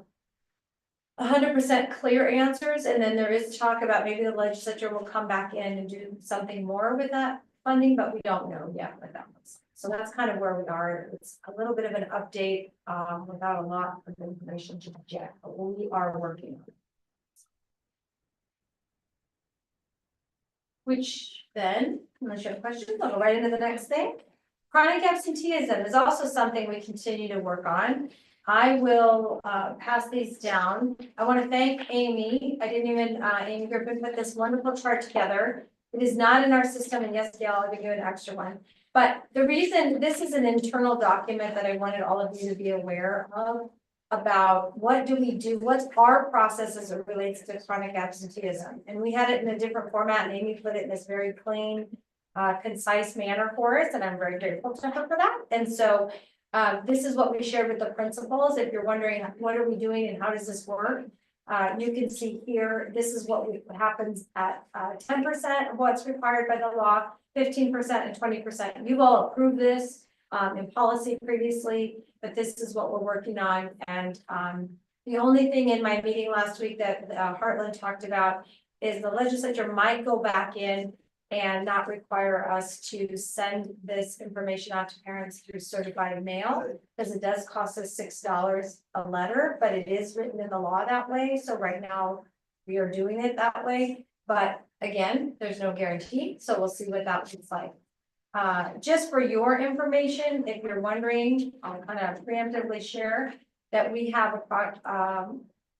100% clear answers. And then there is talk about maybe the legislature will come back in and do something more with that funding, but we don't know yet what that looks like. So that's kind of where we are. It's a little bit of an update without a lot of information to yet, but we are working on it. Which then, unless you have questions, I'll go right into the next thing. Chronic absenteeism is also something we continue to work on. I will pass these down. I want to thank Amy. I didn't even, Amy Griffin put this wonderful chart together. It is not in our system, and yes, Gail, I'll give you an extra one. But the reason, this is an internal document that I wanted all of you to be aware of about what do we do, what's our process as it relates to chronic absenteeism. And we had it in a different format, and Amy put it in this very plain, concise manner for us, and I'm very grateful to her for that. And so this is what we shared with the principals. If you're wondering what are we doing and how does this work, you can see here, this is what happens at 10% of what's required by the law, 15% and 20%. You've all approved this in policy previously, but this is what we're working on. And the only thing in my meeting last week that Heartland talked about is the legislature might go back in and not require us to send this information out to parents through certified mail, because it does cost us $6 a letter, but it is written in the law that way. So right now we are doing it that way. But again, there's no guarantee. So we'll see what that looks like. Just for your information, if you're wondering, I'll kind of preemptively share that we have about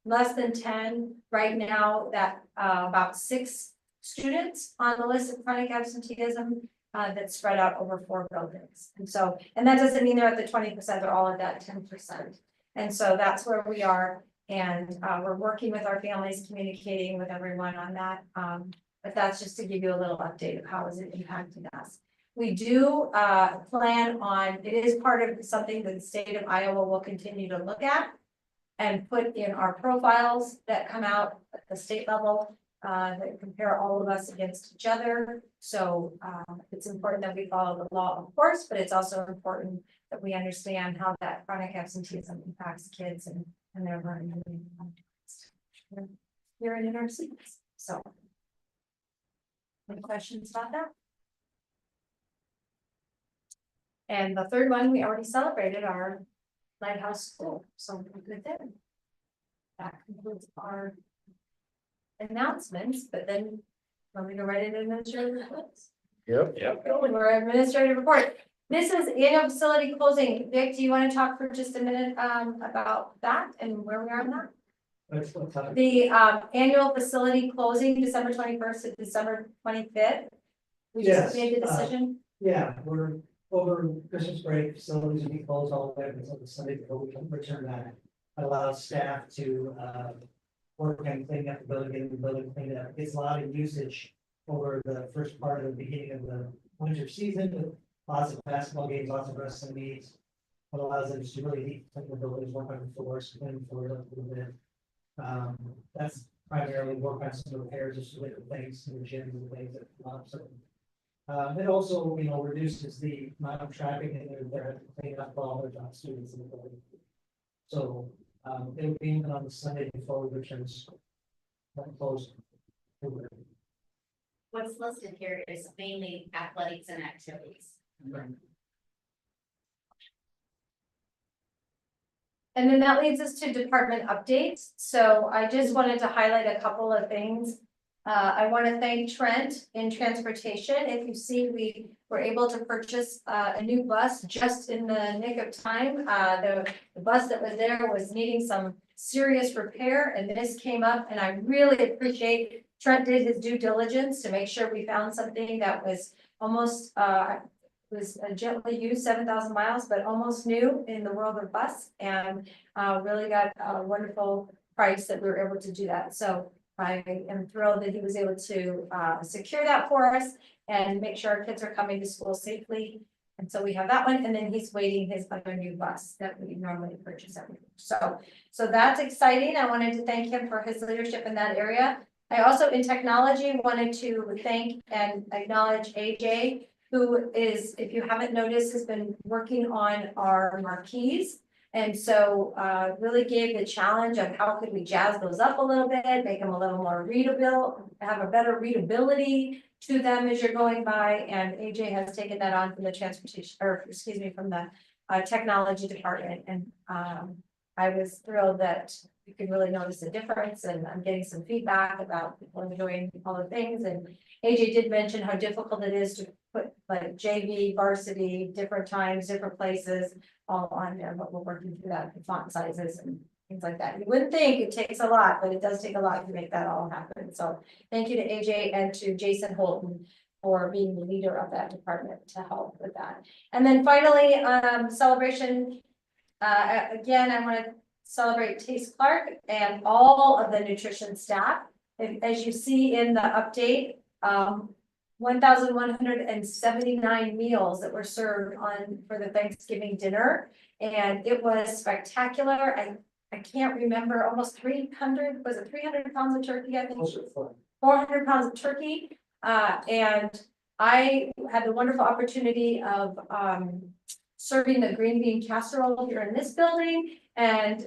less than 10 right now, that about 6 students on the list of chronic absenteeism that's spread out over 4 buildings. And so, and that doesn't mean they're at the 20%, they're all at that 10%. And so that's where we are. And we're working with our families, communicating with everyone on that. But that's just to give you a little update of how is it impacting us. We do plan on, it is part of something that the state of Iowa will continue to look at and put in our profiles that come out at the state level that compare all of us against each other. So it's important that we follow the law, of course, but it's also important that we understand how that chronic absenteeism impacts kids and their learning. Here in our seats, so. Any questions about that? And the third one, we already celebrated our Lighthouse School, so good there. That concludes our announcements, but then let me go right into administrative reports. Yep. We're administrative report. This is annual facility closing. Vic, do you want to talk for just a minute about that and where we are on that? What's up? The annual facility closing December 21st to December 25th. We just Yes, made the decision. Yeah, we're over Christmas break, facilities will be closed all the way up until the Sunday before we can return that. Allows staff to work on cleaning up the building, getting the building cleaned up. It's a lot of usage over the first part of the beginning of the winter season, with lots of basketball games, lots of wrestling meets. What allows them to really neat the buildings, work on the floors, clean the floors up a little bit. That's primarily work on some repairs of some little things in the gym and things that come up. So it also, reduces the amount of traffic and they're having to clean up all their job students in the building. So it'll be even on the Sunday before we return to school. Closed. What's listed here is mainly athletics and activities. And then that leads us to department updates. So I just wanted to highlight a couple of things. I want to thank Trent in transportation. If you see, we were able to purchase a new bus just in the nick of time. The bus that was there was needing some serious repair and this came up and I really appreciate Trent did his due diligence to make sure we found something that was almost was gently used, 7,000 miles, but almost new in the world of bus and really got a wonderful price that we were able to do that. So I am thrilled that he was able to secure that for us and make sure our kids are coming to school safely. And so we have that one, and then he's waiting his other new bus that we normally purchase every year. So that's exciting. I wanted to thank him for his leadership in that area. I also, in technology, wanted to thank and acknowledge AJ, who is, if you haven't noticed, has been working on our marquees. And so really gave the challenge of how could we jazz those up a little bit, make them a little more readable, have a better readability to them as you're going by. And AJ has taken that on from the transportation, or excuse me, from the technology department. And I was thrilled that you could really notice a difference, and I'm getting some feedback about people enjoying all the things. And AJ did mention how difficult it is to put like JV, varsity, different times, different places, all on there, but we're working through that, the font sizes and things like that. You wouldn't think it takes a lot, but it does take a lot to make that all happen. So thank you to AJ and to Jason Holton for being the leader of that department to help with that. And then finally, celebration. Again, I want to celebrate Tace Clark and all of the nutrition staff. As you see in the update, 1,179 meals that were served for the Thanksgiving dinner. And it was spectacular. I can't remember, almost 300, was it 300 pounds of turkey? I think 400 pounds of turkey. And I had the wonderful opportunity of serving the green bean casserole here in this building. And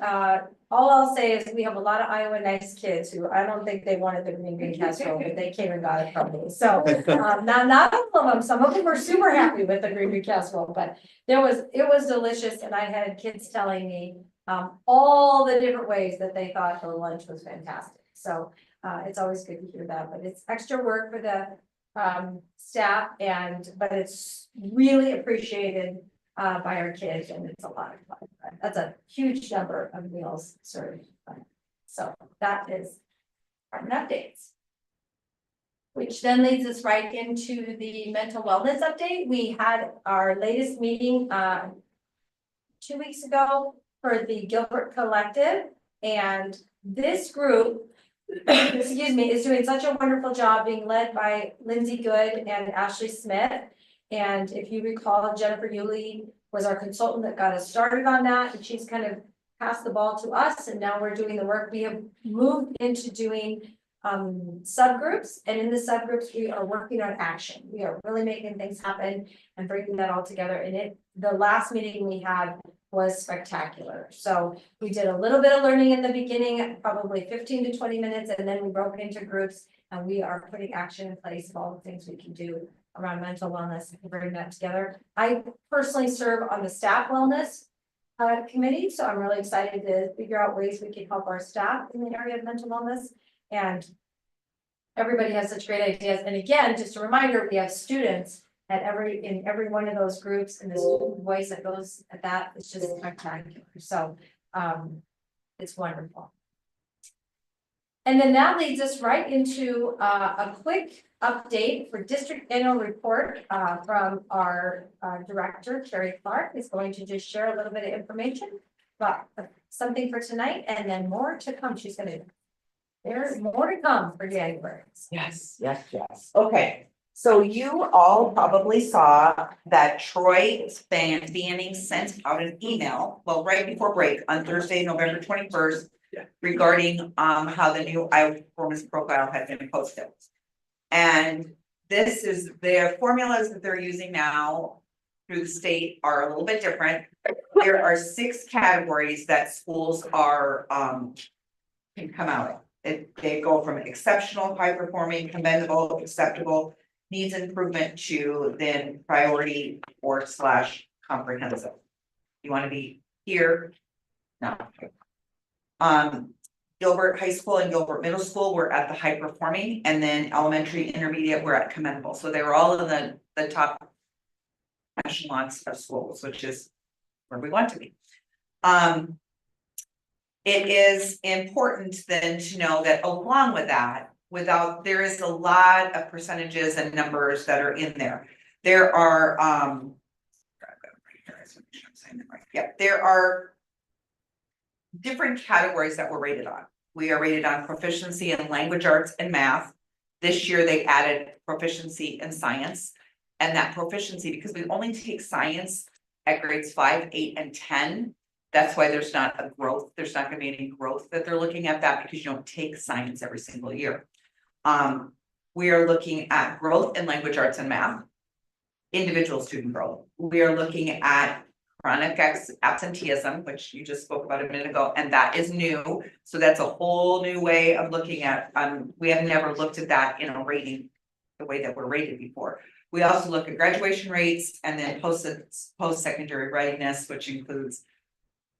all I'll say is we have a lot of Iowa nice kids who I don't think they wanted the green bean casserole, but they came and got it from me. So not all of them, some of them were super happy with the green bean casserole, but it was delicious. And I had kids telling me all the different ways that they thought the lunch was fantastic. So it's always good to hear that, but it's extra work for the staff but it's really appreciated by our kids, and it's a lot of fun. That's a huge number of meals served. So that is our updates. Which then leads us right into the mental wellness update. We had our latest meeting 2 weeks ago for the Gilbert Collective, and this group excuse me, is doing such a wonderful job being led by Lindsay Good and Ashley Smith. And if you recall, Jennifer Yulee was our consultant that got us started on that, and she's kind of passed the ball to us, and now we're doing the work. We have moved into doing subgroups, and in the subgroups, we are working on action. We are really making things happen and bringing that all together. And the last meeting we had was spectacular. So we did a little bit of learning in the beginning, probably 15 to 20 minutes, and then we broke it into groups. And we are putting action in place of all the things we can do around mental wellness and bring that together. I personally serve on the staff wellness committee, so I'm really excited to figure out ways we can help our staff in the area of mental wellness. And everybody has such great ideas. And again, just a reminder, we have students in every one of those groups, and the student voice that goes at that is just spectacular. So it's wonderful. And then that leads us right into a quick update for district annual report from our director, Terry Clark, is going to just share a little bit of information about something for tonight, and then more to come. There's more to come for January. Yes. Okay, so you all probably saw that Troy Fanning sent out an email, well, right before break on Thursday, November 21st. Regarding how the new Iowa performance profile had been posted. And this is their formulas that they're using now through the state are a little bit different. There are 6 categories that schools are can come out of. They go from exceptional, high performing, commendable, acceptable, needs improvement to then priority or / comprehensive. You want to be here? No. Gilbert High School and Gilbert Middle School were at the high performing, and then elementary, intermediate were at commendable. So they were all in the top echelons of schools, which is where we want to be. It is important then to know that along with that, there is a lot of percentages and numbers that are in there. There are there are different categories that we're rated on. We are rated on proficiency in language arts and math. This year they added proficiency in science, and that proficiency, because we only take science at grades 5, 8, and 10. That's why there's not a growth. There's not going to be any growth that they're looking at that, because you don't take science every single year. We are looking at growth in language arts and math, individual student growth. We are looking at chronic absenteeism, which you just spoke about a minute ago, and that is new. So that's a whole new way of looking at, we have never looked at that in a rating the way that we're rated before. We also look at graduation rates and then post-secondary readiness, which includes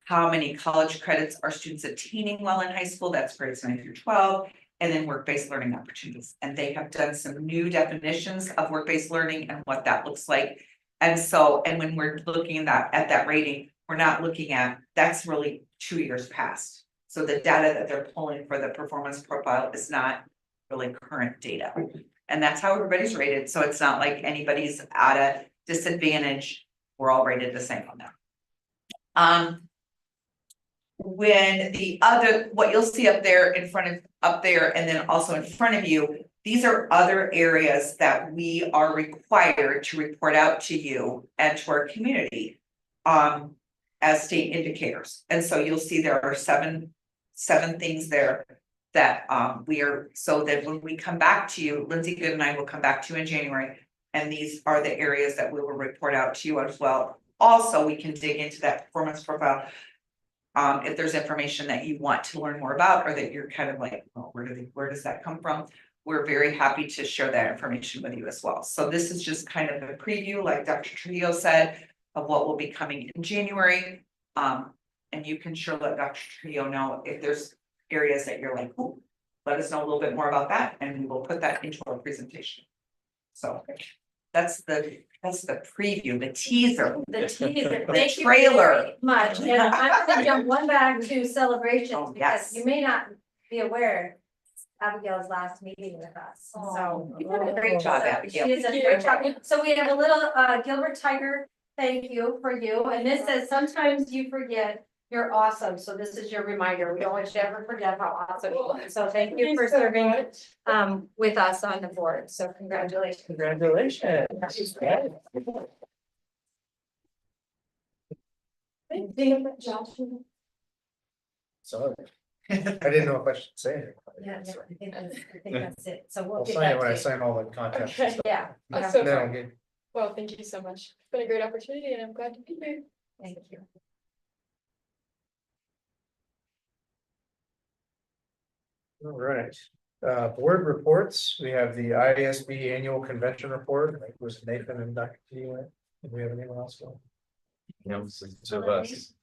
how many college credits are students attaining while in high school, that's grades 9 through 12, and then work-based learning opportunities. And they have done some new definitions of work-based learning and what that looks like. And when we're looking at that rating, we're not looking at, that's really 2 years past. So the data that they're pulling for the performance profile is not really current data. And that's how everybody's rated. So it's not like anybody's at a disadvantage. We're all rated the same on that. What you'll see up there and then also in front of you, these are other areas that we are required to report out to you and to our community as state indicators. And so you'll see there are seven things there that so that when we come back to you, Lindsay Good and I will come back to you in January, and these are the areas that we will report out to you as well. Also, we can dig into that performance profile if there's information that you want to learn more about, or that you're kind of like, well, where does that come from? We're very happy to share that information with you as well. So this is just kind of a preview, like Dr. Trujillo said, of what will be coming in January. And you can sure let Dr. Trujillo know if there's areas that you're like, oh, let us know a little bit more about that, and we will put that into our presentation. So that's the preview, the teaser. The teaser. The Thank you trailer. very much. And I'm gonna jump one back to celebrations, Oh, because yes. you may not be aware, Abigail's last meeting with us. So You did a great job, Abigail. She did a great job. So we have a little Gilbert Tiger thank you for you. And this says, sometimes you forget you're awesome. So this is your reminder. We don't want you to ever forget how awesome you are. So thank you for serving with us on the board. So congratulations. Congratulations. Josh. Sorry. I didn't know if I should say it. Yeah, I think that's it. So we'll I'll get sign it that when I to you. sign all the contracts and Okay. stuff. Yeah, yeah, So Then I'll get- well, thank you so much. It's been a great opportunity and I'm glad to be here. thank you. All right, board reports, we have the ISB annual convention report, I think it was Nathan and Dr. T. went. Do we have anyone else? Go? This is two of us.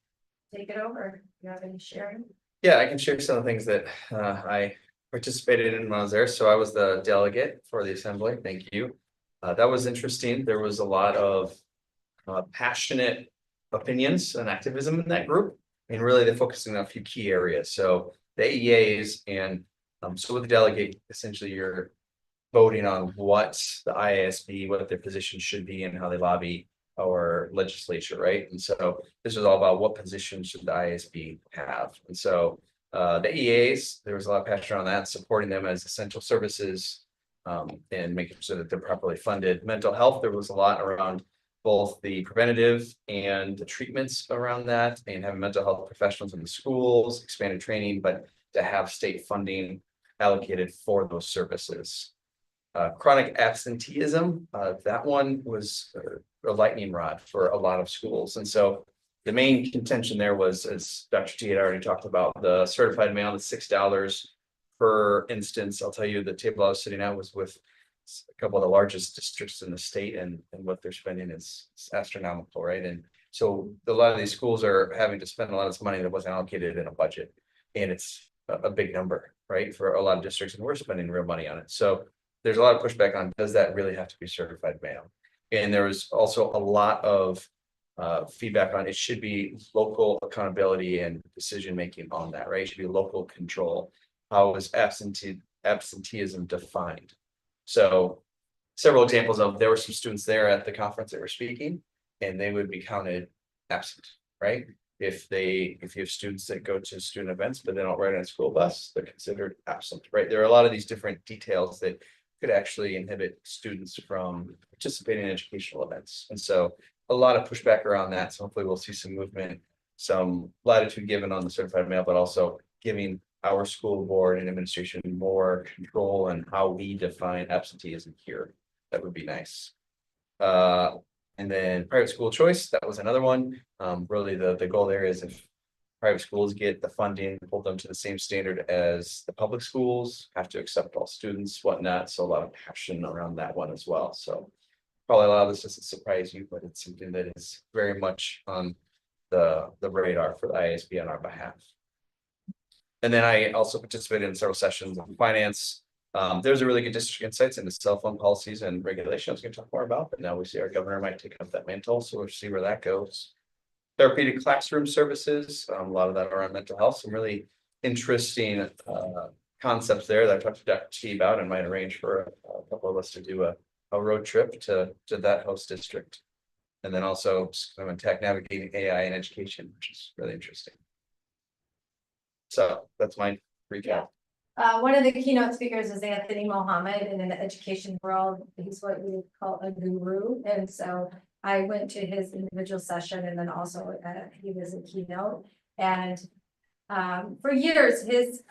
Take it over. You have any sharing? Yeah, I can share some of the things that I participated in when I was there. So I was the delegate for the assembly. Thank you. That was interesting. There was a lot of passionate opinions and activism in that group. And really they're focusing on a few key areas. So the AEAs and so with the delegate, essentially you're voting on what the IASB, what their position should be and how they lobby our legislature, right? And so this is all about what position should the ISB have. And so the EAs, there was a lot of passion on that, supporting them as essential services and making sure that they're properly funded. Mental health, there was a lot around both the preventative and the treatments around that and having mental health professionals in the schools, expanded training, but to have state funding allocated for those services. Chronic absenteeism, that one was a lightning rod for a lot of schools. And so the main contention there was, as Dr. T had already talked about, the certified mail, the $6 per instance. I'll tell you, the table I was sitting at was with a couple of the largest districts in the state, and what they're spending is astronomical, right? And so a lot of these schools are having to spend a lot of this money that wasn't allocated in a budget. And it's a big number, right, for a lot of districts, and we're spending real money on it. So there's a lot of pushback on, does that really have to be certified mail? And there was also a lot of feedback on, it should be local accountability and decision making on that, right? It should be local control. How is absenteeism defined? So several examples of, there were some students there at the conference that were speaking, and they would be counted absent, right? If you have students that go to student events, but they don't ride on a school bus, they're considered absent, right? There are a lot of these different details that could actually inhibit students from participating in educational events. And so a lot of pushback around that. So hopefully we'll see some movement, some latitude given on the certified mail, but also giving our school board and administration more control on how we define absenteeism here. That would be nice. And then private school choice, that was another one. Really the goal there is, if private schools get the funding, hold them to the same standard as the public schools, have to accept all students, whatnot. So a lot of passion around that one as well. So probably a lot of this doesn't surprise you, but it's something that is very much on the radar for the ISB on our behalf. And then I also participated in several sessions on finance. There's a really good district insights into cell phone policies and regulation I was going to talk more about, but now we see our governor might take up that mantle, so we'll see where that goes. Therapeutic classroom services, a lot of that around mental health, some really interesting concepts there that I talked to Dr. T about, and might arrange for a couple of us to do a road trip to that host district. And then also kind of tech navigating AI in education, which is really interesting. So that's my recap. One of the keynote speakers is Anthony Mohammed, and in the education world, he's what we would call a guru. And so I went to his individual session, and then also he was a keynote. And for years, his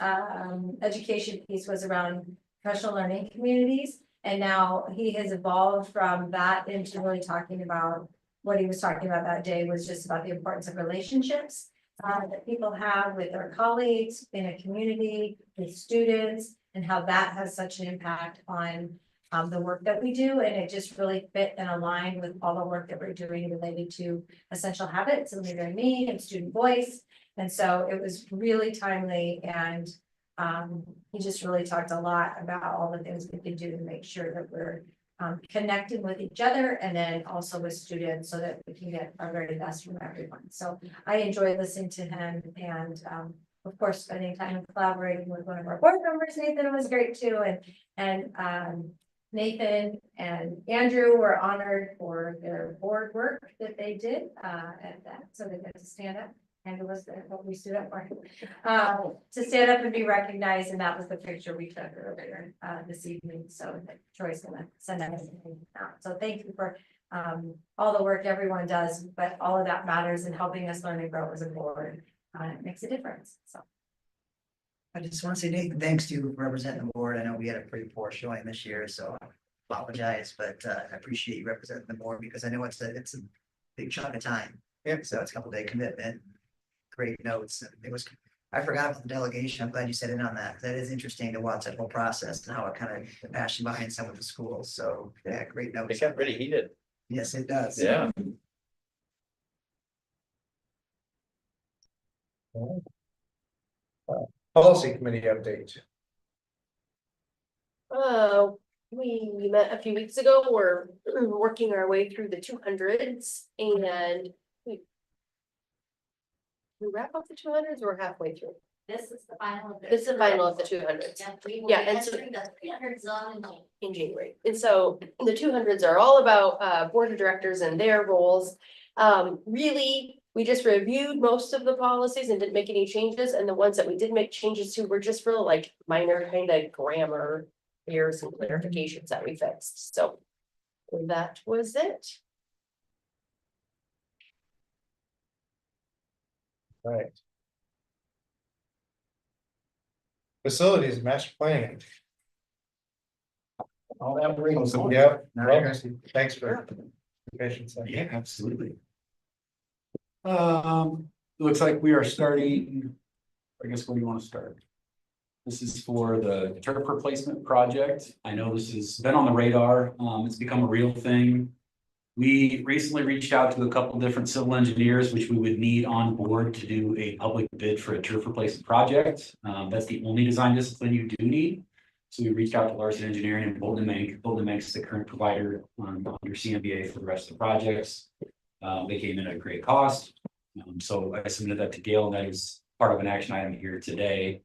education piece was around professional learning communities. And now he has evolved from that into really talking about what he was talking about that day was just about the importance of relationships that people have with their colleagues in a community, with students, and how that has such an impact on the work that we do. And it just really fit and aligned with all the work that we're doing related to essential habits and leader in me and student voice. And so it was really timely, and he just really talked a lot about all the things we can do to make sure that we're connecting with each other, and then also with students, so that we can get our very best from everyone. So I enjoyed listening to him, and of course, spending time collaborating with one of our board members, Nathan, was great too. And Nathan and Andrew were honored for their board work that they did at that, so they got to stand up. And it was what we stood up for, to stand up and be recognized, and that was the picture we took earlier this evening. So Troy's gonna send that out. So thank you for all the work everyone does, but all of that matters in helping us learn and grow as a board. It makes a difference. So I just want to say, Nathan, thanks to you for representing the board. I know we had a pretty poor showing this year, so I apologize, but I appreciate you representing the board because I know it's a big chunk of time. Yeah. So it's a couple day commitment, great notes. I forgot about the delegation. I'm glad you said it on that. That is interesting to watch that whole process and how it kind of the passion behind some of the schools. So yeah, great notes. It got pretty heated. Yes, it does. Yeah. Policy committee update. We met a few weeks ago, we're working our way through the 200s and we wrap up the 200s, we're halfway through. This is the final. This is the final of the 200s. Yeah, we will Yeah, be and so- entering the 300 zone In January. And so the 200s are all about board of directors and their roles. Really, we just reviewed most of the policies and didn't make any changes, and the ones that we did make changes to were just real like minor kind of grammar errors and clarifications that we fixed, so that was it. Right. Facilities master planning. All that brings. Yeah, Now well, you're gonna thanks for your patience. Yeah, absolutely. Looks like we are starting, I guess where do you want to start? This is for the turf replacement project. I know this has been on the radar. It's become a real thing. We recently reached out to a couple different civil engineers, which we would need on board to do a public bid for a turf replacement project. That's the only design discipline you do need. So we reached out to Larson Engineering and Bolton and Mank. Bolton and Mank is the current provider under CMBA for the rest of the projects. They came in at a great cost. So I submitted that to Gail, and that is part of an action item here today.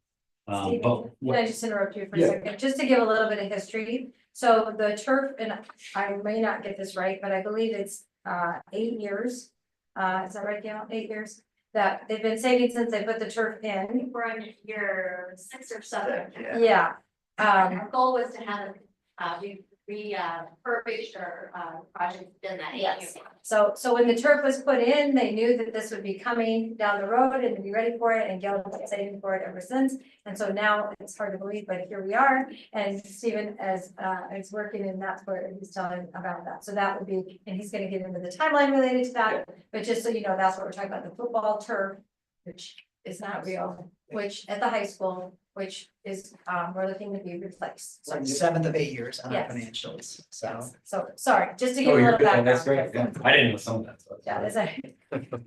Stephen, But can I just interrupt you for a Yeah. second, just to give a little bit of history? So the turf, and I may not get this right, but I believe it's 8 years. Is that right, Gail? 8 years that they've been saving since they put the turf in. we're on year 6 or 7. Yeah. Our goal was to have refurbished our project within that 8 year. Yes. So when the turf was put in, they knew that this would be coming down the road and to be ready for it, and Gail has been saving for it ever since. And so now it's hard to believe, but here we are, and Stephen is working, and that's where he's telling about that. So that would be, and he's gonna get into the timeline related to that, but just so you know, that's what we're talking about, the football turf, which is not real, which at the high school, which is, we're looking to be replaced. So 7th of 8 years on our Yes. financials, so. So, sorry, just to give Oh, a you're little good. background. That's great. Yeah, I didn't know some of that stuff. Yeah, that's it.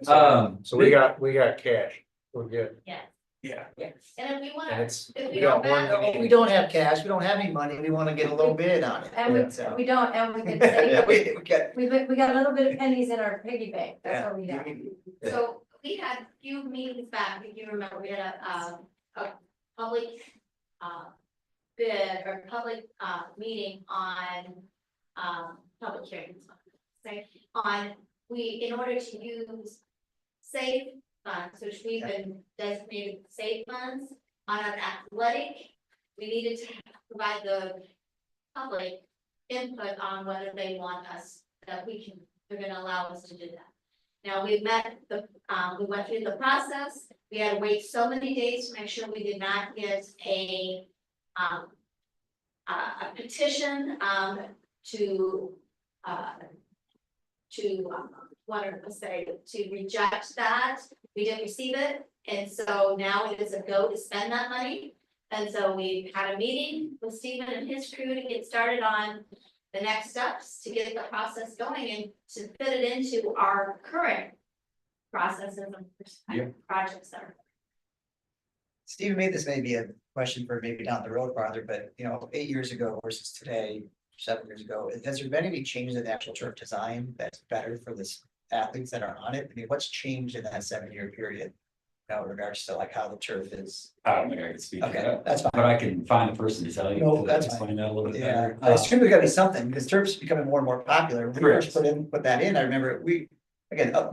So we got cash. We're good. Yeah, Yeah. and if we And wanna, it's, if we we got go one. back. If we don't have cash, we don't have any money, we want to get a low bid on it. And So- we don't, and we can Yeah, say, we get. we got a little bit of pennies in our piggy bank, that's what we got. Yeah. So we had a few meetings back, if you remember, we had a public bid or public meeting on public hearings. Say, in order to use safe funds, which we've been designated safe funds on an athletic, we needed to provide the public input on whether they want us, they're gonna allow us to do that. Now, we went through the process, we had to wait so many days to make sure we did not get a petition, to reject that. We didn't receive it, and so now it is a go to spend that money. And so we had a meeting with Stephen and his crew to get started on the next steps to get the process going and to fit it into our current processes and projects that are. Steve, maybe this may be a question for maybe down the road farther, but 8 years ago versus today, 7 years ago, has there been any changes in the actual turf design that's better for the athletes that are on it? I mean, what's changed in that 7-year period? Now, in regards to like how the turf is. I don't think I can speak to Okay, that. that's fine. But I can find a person to tell you. No, to that's explain that a little bit Yeah, better. I assume there's gotta be something, because turf's becoming more and more popular. When we first Correct. put that in, I remember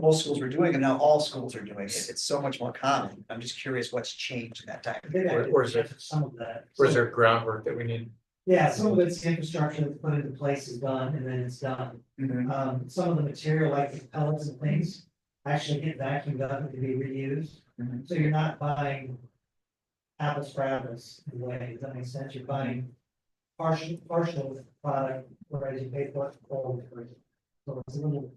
most schools were doing it, now all schools are doing it. It's so much more common. I'm just curious what's changed in that time. Where's there, Some of that. where's there groundwork that we need? Yeah, some of it's infrastructure that's put into place is done, and then it's done. Mhm. Some of the material like the pellets and things actually get vacuumed up and can be reused. Mhm. So you're not buying apples for apples in a way, does that make sense? You're buying partial product, whereas you pay for it all for it. So it's a little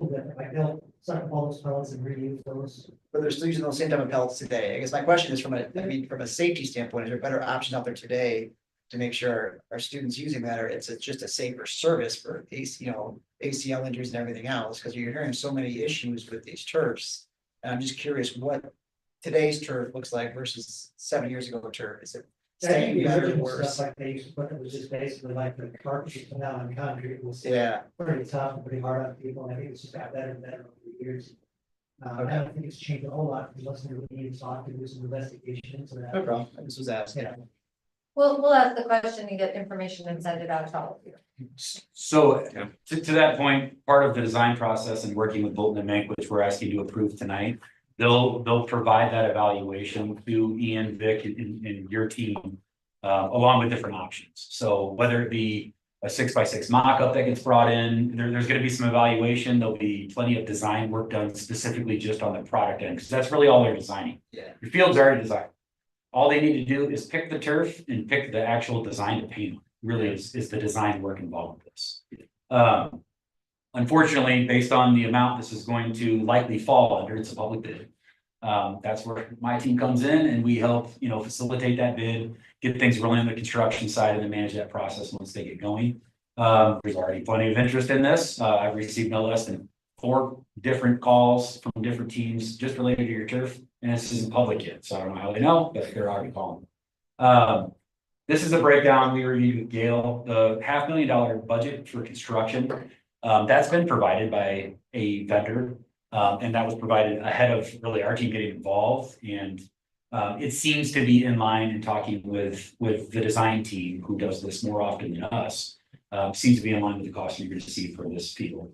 different. I built some all those pellets and reuse those. But they're still using those same type of pellets today. I guess my question is from from a safety standpoint, is there better options out there today to make sure our students using that, or it's just a safer service for ACL injuries and everything else? Because you're hearing so many issues with these turfs. And I'm just curious what today's turf looks like versus 7 years ago turf. Is it I think same, the better, original worse? stuff like they used to put, it was just basically like the carpet you put down on concrete was Yeah, pretty tough and pretty hard on people, and I think it's just got better and better over the years. I don't think it's changed a whole lot, because listening to me, so I can do some investigation into that. no problem. I just was asking. Yeah. We'll ask the question and get information and send it out to all of you. So to that point, part of the design process and working with Bolton and Mank, which we're asking to approve tonight, they'll provide that evaluation to Ian, Vic, and your team, along with different options. So whether it be a 6x6 mock-up that gets brought in, there's gonna be some evaluation. There'll be plenty of design work done specifically just on the product end, because that's really all they're designing. Yeah. Your field's already designed. All they need to do is pick the turf and pick the actual design to paint on. Really is the design work involved with this. Unfortunately, based on the amount this is going to likely fall under, it's a public bid. That's where my team comes in and we help, facilitate that bid, get things rolling on the construction side and then manage that process once they get going. There's already plenty of interest in this. I've received no less than 4 different calls from different teams just related to your turf. And this isn't public yet, so I don't know how they know, but they're already calling. This is a breakdown we reviewed with Gail, the $500,000 budget for construction. That's been provided by a vendor, and that was provided ahead of really our team getting involved. And it seems to be in line in talking with the design team who does this more often than us. Seems to be in line with the cost you're going to see for this field.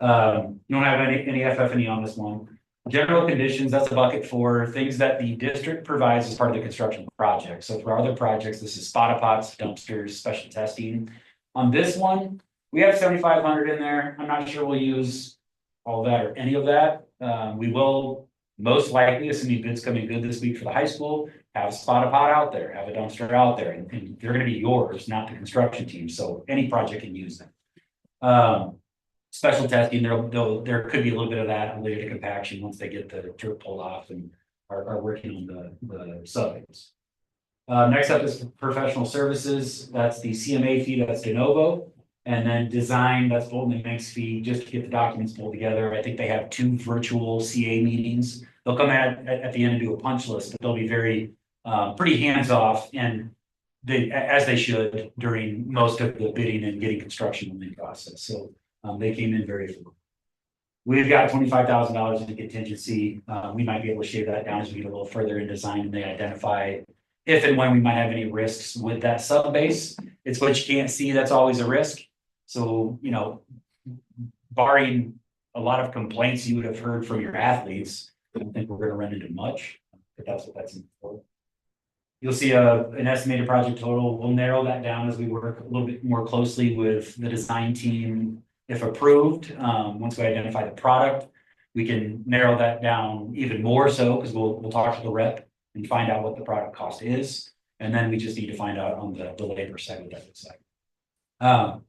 You don't have any FF&E on this one. General conditions, that's a bucket for things that the district provides as part of the construction project. So for other projects, this is spotter pots, dumpsters, special testing. On this one, we have 7,500 in there. I'm not sure we'll use all that or any of that. We will most likely, assuming bids coming good this week for the high school, have a spotter pot out there, have a dumpster out there, and they're going to be yours, not the construction team. So any project can use them. Special testing, there could be a little bit of that related to compaction once they get the turf pulled off and are working on the subs. Next up is professional services. That's the CMA fee, that's de novo. And then design, that's Bolton and Mank's fee, just to get the documents pulled together. I think they have 2 virtual CA meetings. They'll come at the end and do a punch list, but they'll be very pretty hands-off, and as they should during most of the bidding and getting construction in the process. So they came in very full. We've got $25,000 in contingency. We might be able to shave that down as we get a little further in design and they identify if and when we might have any risks with that sub base. It's what you can't see, that's always a risk. So, barring a lot of complaints you would have heard from your athletes, I don't think we're going to run into much, but that's what that's for. You'll see an estimated project total. We'll narrow that down as we work a little bit more closely with the design team. If approved, once we identify the product, we can narrow that down even more so, because we'll talk to the rep and find out what the product cost is. And then we just need to find out on the labor side what that looks like.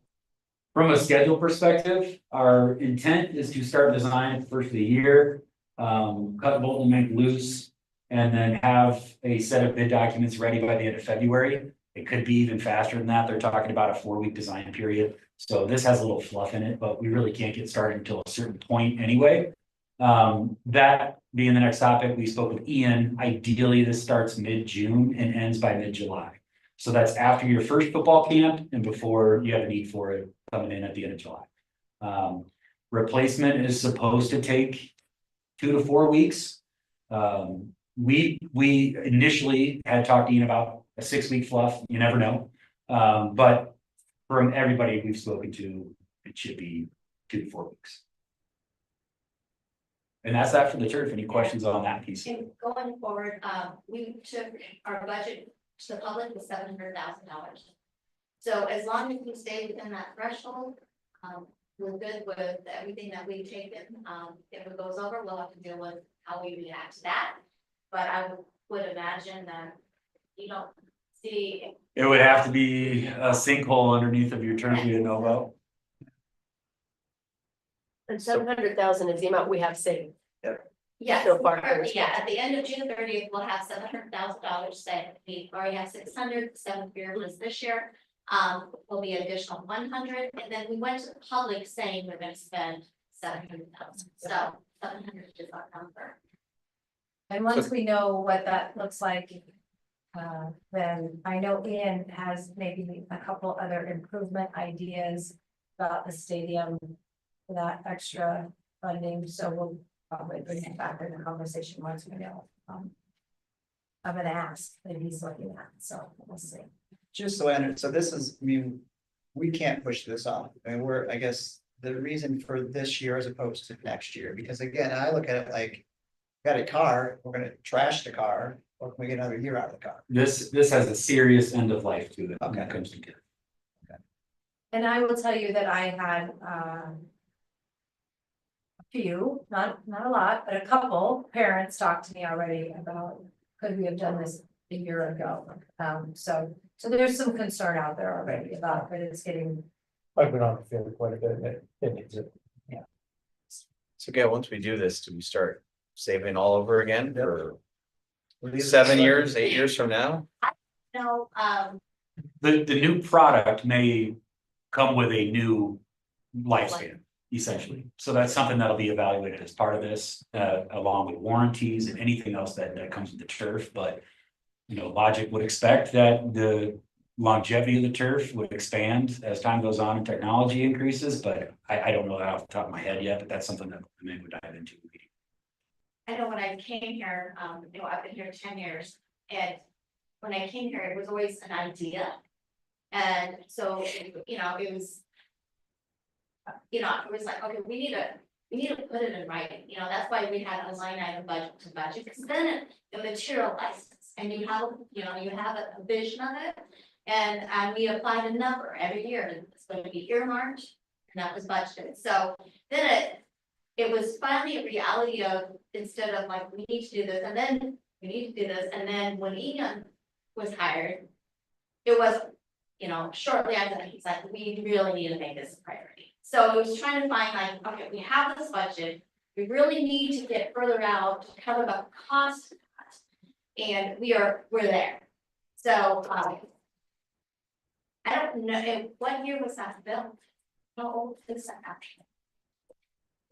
From a schedule perspective, our intent is to start design at the first of the year, cut Bolton and Mank loose, and then have a set of bid documents ready by the end of February. It could be even faster than that. They're talking about a 4-week design period. So this has a little fluff in it, but we really can't get started until a certain point anyway. That being the next topic, we spoke with Ian. Ideally, this starts mid-June and ends by mid-July. So that's after your first football camp and before you have a need for it coming in at the end of July. Replacement is supposed to take 2 to 4 weeks. We initially had talked to Ian about a 6-week fluff. You never know. But from everybody we've spoken to, it should be 2 to 4 weeks. And that's that for the turf. Any questions on that piece? And going forward, we took our budget to the public with $700,000. So as long as we stay within that threshold, we're good with everything that we've taken. If it goes over, we'll have to deal with how we react to that. But I would imagine that you don't see. It would have to be a sinkhole underneath of your turf you didn't know about. And 700,000 is the amount we have saved. Yes, So far. currently, yeah, at the end of June 30th, we'll have $700,000 saved. We already have 600, the seventh year was this year. Will be additional 100, and then we went to the public saying we're gonna spend 700,000, so 700 is our number. And once we know what that looks like, then I know Ian has maybe a couple other improvement ideas about the stadium for that extra funding, so we'll probably bring it back in the conversation once we know. Of an ask that he's looking at, so we'll see. Just so I understand, so this is, I mean, we can't push this off, and we're, I guess, the reason for this year as opposed to next year, because again, I look at it like. Got a car, we're gonna trash the car, or can we get another year out of the car? This has a serious end of life to it when Okay. it comes to kids. And I will tell you that I had, a few, not a lot, but a couple parents talked to me already about, could we have done this a year ago? So there's some concern out there already about, but it's getting, I've been on the field quite a bit, and it needs it. So Gail, once we do this, do we start saving all over again for We're leaving 7 it- years, 8 years from now? No, The new product may come with a new lifespan, essentially. So that's something that'll be evaluated as part of this, along with warranties and anything else that comes with the turf, but. You know, logic would expect that the longevity of the turf would expand as time goes on and technology increases, but I don't know that off the top of my head yet, but that's something that I may would dive into. I know when I came here, you know, I've been here 10 years, and when I came here, it was always an idea. And so, you know, it was. You know, it was like, okay, we need to put it in writing, you know, that's why we had a line item budget to budget, because then it materializes. And you have, you know, you have a vision of it, and we applied a number every year, and it's going to be earmarked, and that was budgeted, so then it was finally a reality of, instead of like, we need to do this, and then we need to do this, and then when Ian was hired, it was, you know, shortly after that, he's like, we really need to make this a priority. So it was trying to find like, okay, we have this budget, we really need to get further out to cover the cost of that, and we're there. So, I don't know, what year was that built? How old is that actually?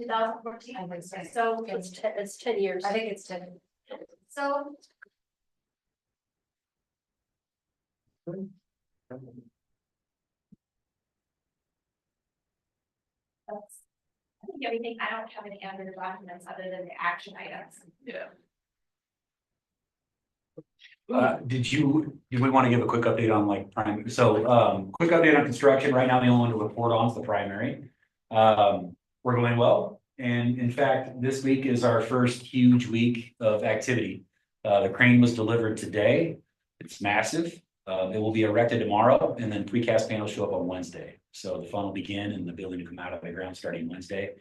2014. I think so. So It's 10 years. I think it's 10. So. That's, I think everything, I don't have any other documents other than the action items. Yeah. Do we want to give a quick update on like prime? So, quick update on construction. Right now, the only one to report on is the primary. We're going well. And in fact, this week is our first huge week of activity. The crane was delivered today. It's massive. It will be erected tomorrow, and then precast panels show up on Wednesday. So the fun will begin and the building will come out of the ground starting Wednesday.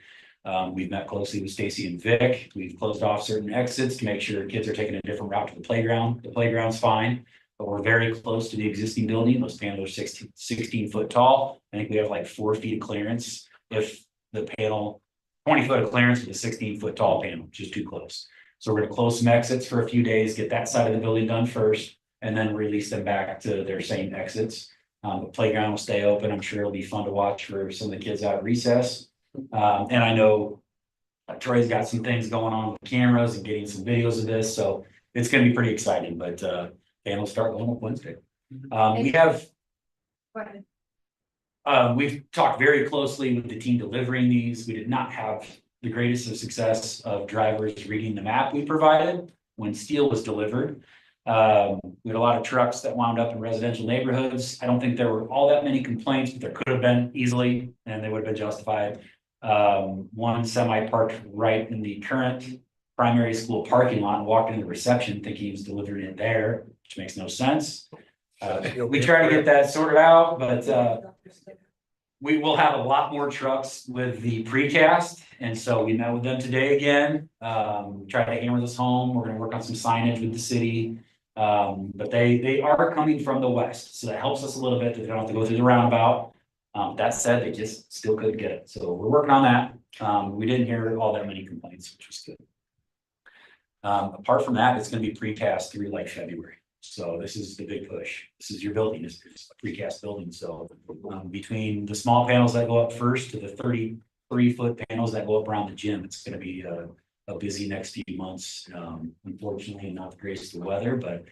We've met closely with Stacy and Vic. We've closed off certain exits to make sure kids are taking a different route to the playground. The playground's fine, but we're very close to the existing building. Those panels are 16 foot tall. I think we have like 4 feet of clearance. If the panel, 20 foot of clearance with a 16 foot tall panel, which is too close. So we're gonna close some exits for a few days, get that side of the building done first, and then release them back to their same exits. The playground will stay open. I'm sure it'll be fun to watch for some of the kids out at recess. And I know Troy's got some things going on with cameras and getting some videos of this, so it's gonna be pretty exciting, but panels start going up Wednesday. We have, we've talked very closely with the team delivering these. We did not have the greatest of success of drivers reading the map we provided when steel was delivered. We had a lot of trucks that wound up in residential neighborhoods. I don't think there were all that many complaints, but there could have been easily, and they would have been justified. One semi parked right in the current primary school parking lot and walked into the reception thinking he was delivering it there, which makes no sense. We try to get that sorted out, but we will have a lot more trucks with the precast, and so we met with them today again. Try to hammer this home. We're gonna work on some signage with the city. But they are coming from the west, so that helps us a little bit, that they don't have to go through the roundabout. That said, they just still couldn't get it, so we're working on that. We didn't hear all that many complaints, which was good. Apart from that, it's gonna be precast through like February. So this is the big push. This is your building, it's a precast building, so between the small panels that go up first to the 33-foot panels that go up around the gym, it's gonna be a busy next few months. Unfortunately, not the greatest of weather, but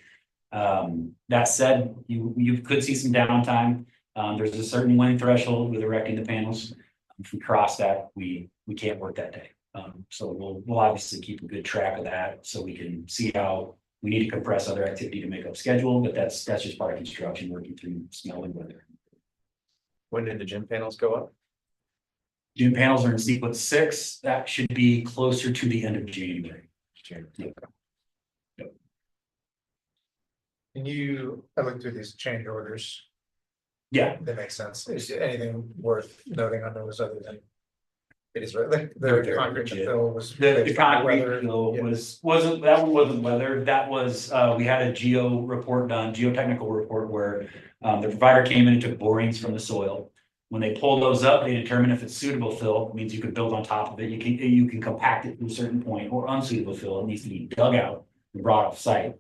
that said, you could see some downtime. There's a certain wind threshold with erecting the panels. If we cross that, we can't work that day. So we'll obviously keep a good track of that, so we can see how we need to compress other activity to make up schedule, but that's just part of construction, working through snow and weather. When did the gym panels go up? Gym panels are in sequence 6. That should be closer to the end of January. Yep. Can you, I looked through these change orders, Yeah, that makes sense. Is there anything worth noting on those other than? It is right, like They're the concrete legit. fill was. the based on concrete weather. fill Yeah. wasn't that one wasn't weather. That was we had a geotechnical report where the provider came in and took borings from the soil. When they pull those up, they determine if it's suitable fill, means you can build on top of it. You can compact it to a certain point, or unsuitable fill, it needs to be dug out and brought off site.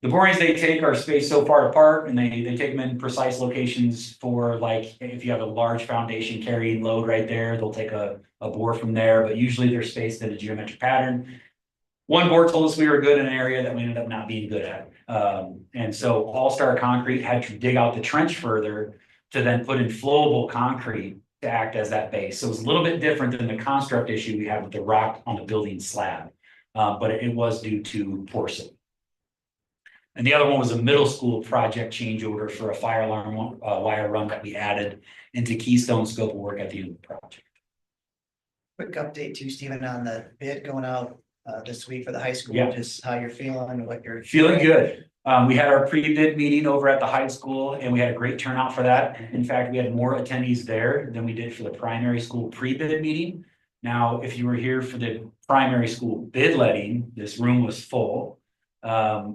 The borings they take are spaced so far apart, and they take them in precise locations for, like, if you have a large foundation carrying load right there, they'll take a bore from there, but usually they're spaced in a geometric pattern. One board told us we were good in an area that we ended up not being good at. And so All Star Concrete had to dig out the trench further to then put in flowable concrete to act as that base. So it was a little bit different than the construct issue we had with the rock on the building slab. But it was due to porcelain. And the other one was a middle school project change order for a fire alarm wire run that we added into Keystone scope of work at the end of the project. Quick update too, Stephen, on the bid going out this week for the high school, Yeah. just how you're feeling, what you're. Feeling good. We had our pre-bid meeting over at the high school, and we had a great turnout for that. In fact, we had more attendees there than we did for the primary school pre-bid meeting. Now, if you were here for the primary school bid letting, this room was full.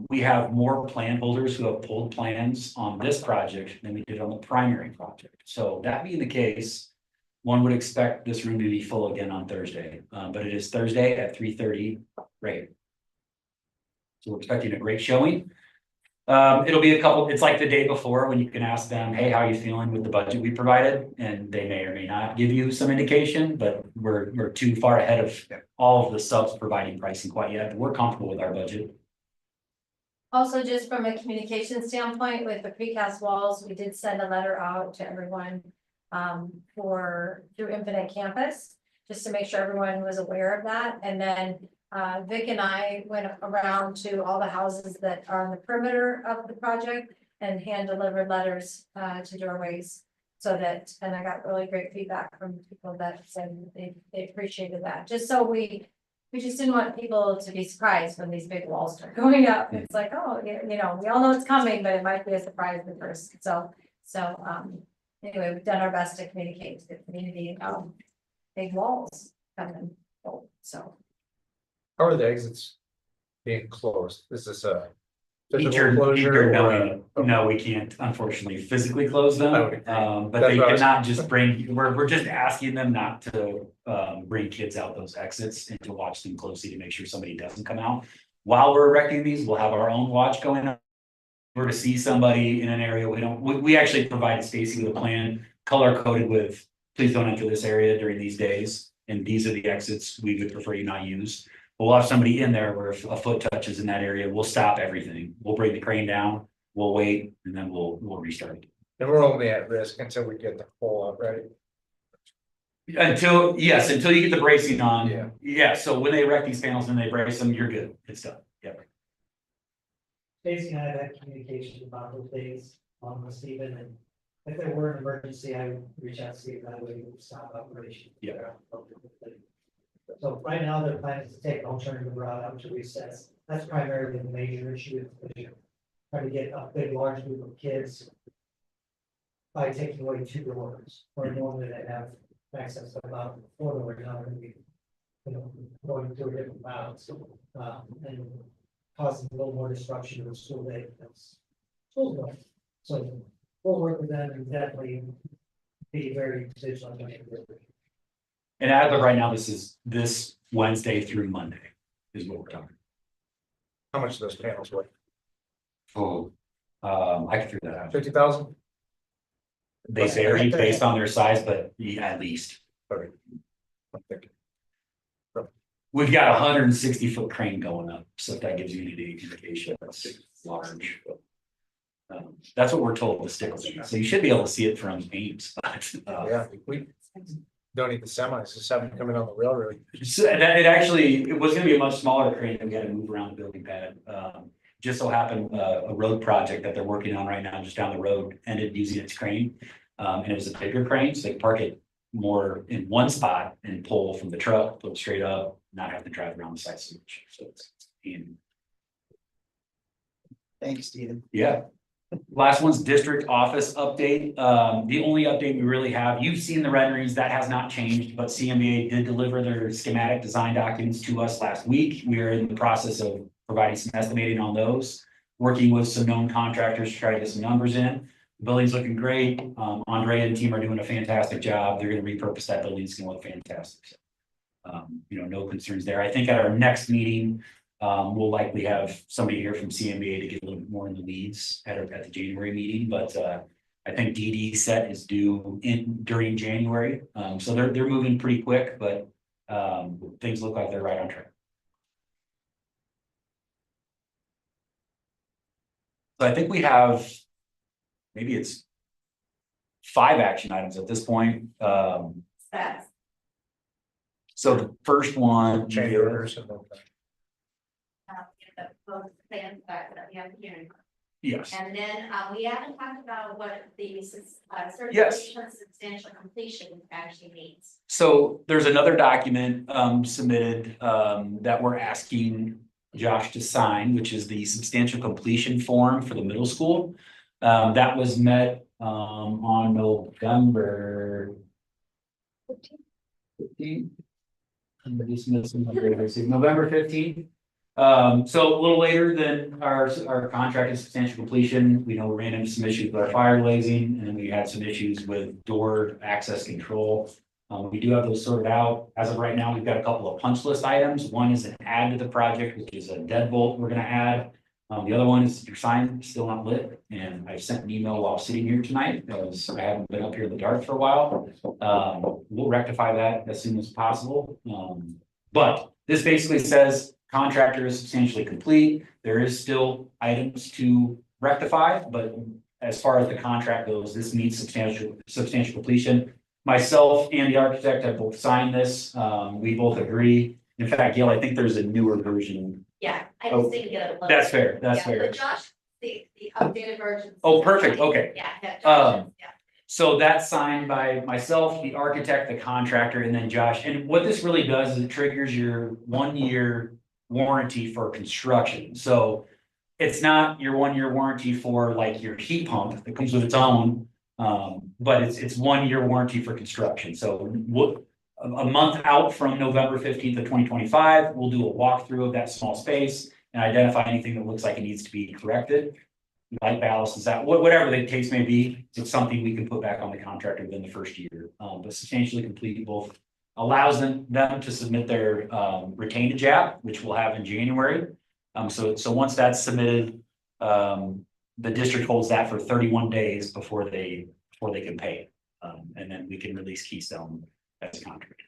We have more plan holders who have pulled plans on this project than we did on the primary project. So that being the case, one would expect this room to be full again on Thursday, but it is Thursday at 3:30, right? So we're expecting a great showing. It'll be it's like the day before when you can ask them, hey, how are you feeling with the budget we provided? And they may or may not give you some indication, but we're too far ahead of all of the subs providing pricing quite yet, but we're comfortable with our budget. Also, just from a communication standpoint, with the precast walls, we did send a letter out to everyone through Infinite Campus, just to make sure everyone was aware of that. And then Vic and I went around to all the houses that are on the perimeter of the project and hand delivered letters to doorways. So that, and I got really great feedback from people that said they appreciated that, just so we just didn't want people to be surprised when these big walls start going up. It's like, oh, we all know it's coming, but it might be a surprise at first. So anyway, we've done our best to communicate to the community about big walls coming. So. How are the exits being closed? Is this a physical Eager, closure? no, we can't unfortunately physically close them. I would agree. But That's they what I was- cannot just we're just asking them not to bring kids out those exits and to watch them closely to make sure somebody doesn't come out. While we're erecting these, we'll have our own watch going on. If we're to see somebody in an area, we actually provided Stacy with a plan, color coded with, please don't enter this area during these days. And these are the exits we would prefer you not use. But we'll have somebody in there where if a foot touches in that area, we'll stop everything. We'll bring the crane down, we'll wait, and then we'll restart. And we're only at risk until we get the pole up, right? Until you get the bracing on. Yeah. Yeah, so when they erect these panels and they brace them, you're good. It's done. Yep. Stacy and I have had communication about those days with Stephen, and if there were an emergency, I would reach out to Stephen, that way we would stop operation. Yeah. So right now, their plan is to take an alternative route out to recess. That's primarily the major issue, is trying to get a big, large group of kids by taking away 2 doors, or normally they have access to about 4 doors, now they're gonna be, going through a different route. And causes a little more disruption in the school day. That's school's going. So we'll work with them and definitely be very vigilant on it. And as of right now, this is this Wednesday through Monday is what we're talking. How much are those panels worth? Oh, I can figure that out. 50,000? They vary based on their size, but yeah, at least. Okay. I'm thinking. We've got a 160-foot crane going up, so if that gives you any indication, that's large. That's what we're told to stick with. So you should be able to see it from Ames. Yeah, we don't need the semis, just have them coming on the railroad. So that it was gonna be a much smaller crane that we had to move around the building pad. Just so happened, a road project that they're working on right now, just down the road, ended using its crane. And it was a bigger crane, so they park it more in one spot and pull from the truck, pull it straight up, not have to drive around the site so much. So it's handy. Thank you, Stephen. Yeah. Last one's district office update. The only update we really have, you've seen the renderings, that has not changed, but CMBA did deliver their schematic design documents to us last week. We are in the process of providing some estimating on those, working with some known contractors to try to get some numbers in. The building's looking great. Andrea and team are doing a fantastic job. They're going to repurpose that building. It's going to look fantastic. No concerns there. I think at our next meeting, we'll likely have somebody here from CMBA to get a little bit more in the weeds at the January meeting, but I think DD set is due during January. So they're moving pretty quick, but things look like they're right on track. So I think we have, maybe it's 5 action items at this point. That's So the first one. Change orders and all that. the both plans that we have here. Yes. And then, we haven't talked about what the Yes. certification of substantial completion actually means. So there's another document submitted that we're asking Josh to sign, which is the substantial completion form for the middle school. That was met on November 15th. Somebody's missing my grade, I see. November 15th. So a little later than our contract is substantial completion. We know we ran into some issues with our fire glazing, and then we had some issues with door access control. We do have those sorted out. As of right now, we've got a couple of punch list items. One is an add to the project, which is a deadbolt we're gonna add. The other one is your sign still not lit, and I sent an email while sitting here tonight because I haven't been up here in the dark for a while. We'll rectify that as soon as possible. But this basically says contractor is substantially complete. There is still items to rectify, but as far as the contract goes, this meets substantial completion. Myself and the architect have both signed this. We both agree. In fact, Gail, I think there's a newer version. Yeah, I just didn't get it. That's fair, that's Yeah, fair. but Josh, the updated version. Oh, perfect, okay. Yeah. Josh, yeah. So that's signed by myself, the architect, the contractor, and then Josh. And what this really does is it triggers your 1-year warranty for construction. So it's not your 1-year warranty for like your heat pump that comes with its own. But it's 1-year warranty for construction. So a month out from November 15th of 2025, we'll do a walkthrough of that small space and identify anything that looks like it needs to be corrected. Light ballast is that, whatever the case may be, it's something we can put back on the contractor within the first year. But substantially complete both allows them to submit their retainage app, which we'll have in January. So once that's submitted, the district holds that for 31 days before they can pay. And then we can release Keystone as a contract.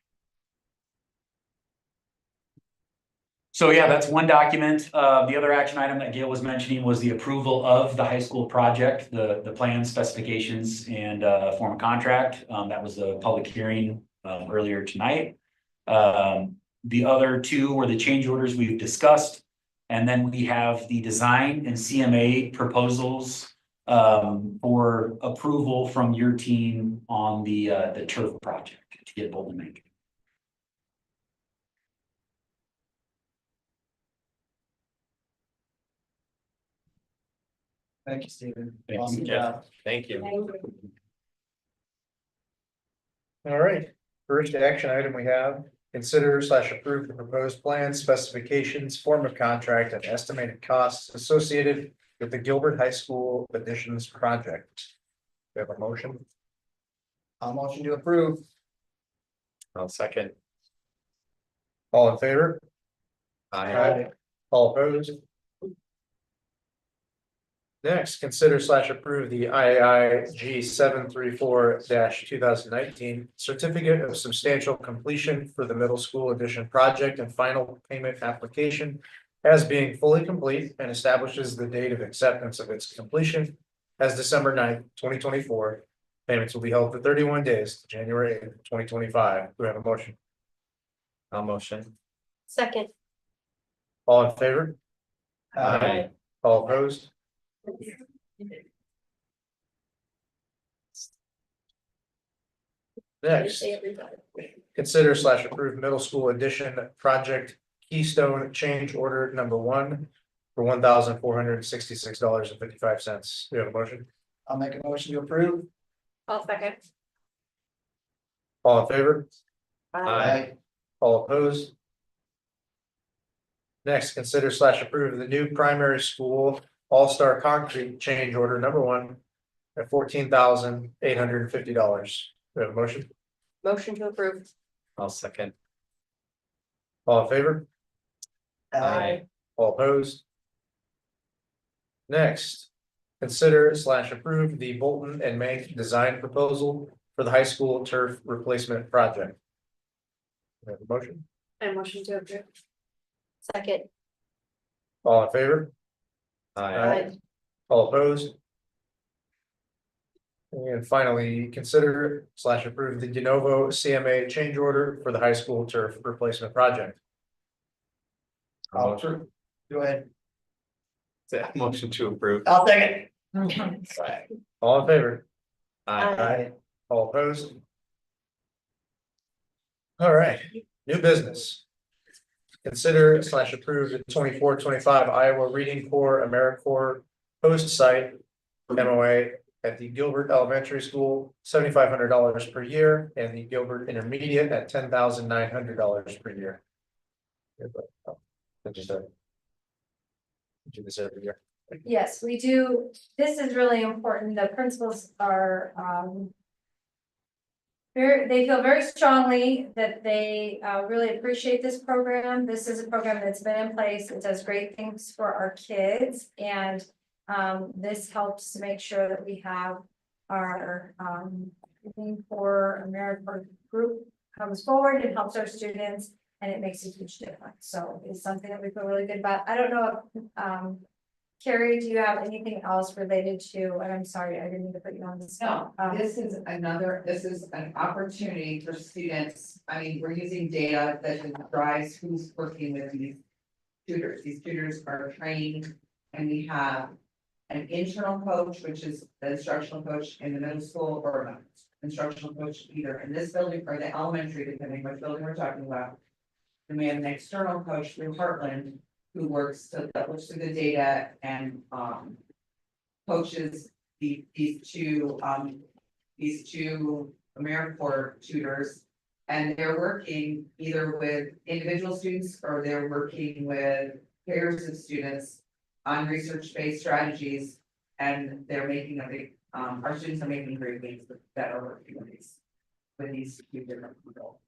So yeah, that's one document. The other action item that Gail was mentioning was the approval of the high school project, the plan specifications and form of contract. That was the public hearing earlier tonight. The other two were the change orders we've discussed. And then we have the design and CMA proposals for approval from your team on the turf project to get Bolton Mank. Thank you, Stephen. Thank you, Awesome Jeff. job. Thank you. All right, first action item we have consider slash approve the proposed plan specifications, form of contract, and estimated costs associated with the Gilbert High School additions project. We have a motion. I'll motion to approve. I'll second. All in favor? Aye. All opposed? Next, consider slash approve the IIG 734-2019 certificate of substantial completion for the middle school addition project and final payment application as being fully complete and establishes the date of acceptance of its completion as December 9th, 2024. Payments will be held for 31 days, to January 8th, 2025. Do we have a motion? I'll motion. Second. All in favor? Aye. All opposed? Next, consider slash approve middle school addition project Keystone change order number 1 for $1,466.55. Do you have a motion? I'll make a motion to approve. I'll second. All in favor? Aye. All opposed? Next, consider slash approve the new primary school all-star concrete change order number 1 at $14,850. We have a motion? Motion to approve. I'll second. All in favor? Aye. All opposed? Next, consider slash approve the Bolton and Mank design proposal for the high school turf replacement project. We have a motion? I motion to approve. Second. All in favor? Aye. All opposed? And finally, consider slash approve the de novo CMA change order for the high school turf replacement project. I'll approve. Go ahead. Motion to approve. I'll second. All in favor? Aye. All opposed? All right, new business. Consider slash approve the 24-25 Iowa Reading Corps AmeriCorps host site MOA at the Gilbert Elementary School, $7,500 per year, and the Gilbert Intermediate at $10,900 per year. Just do this every year. Yes, we do. This is really important. The principals are, they feel very strongly that they really appreciate this program. This is a program that's been in place. It does great things for our kids, and this helps to make sure that we have our Reading Corps AmeriCorps group comes forward and helps our students, and it makes a huge difference. So it's something that we feel really good about. I don't know if Carrie, do you have anything else related to, and I'm sorry, I didn't mean to put you on the spot. This is an opportunity for students. I mean, we're using data that drives who's working with these tutors. These tutors are trained, and we have an internal coach, which is the instructional coach in the middle school, or an instructional coach either in this building or the elementary, depending which building we're talking about. And we have an external coach through Heartland who works that looks through the data and coaches these two AmeriCorps tutors. And they're working either with individual students or they're working with pairs of students on research-based strategies. And they're making a big, our students are making great gains that are working with these two different people.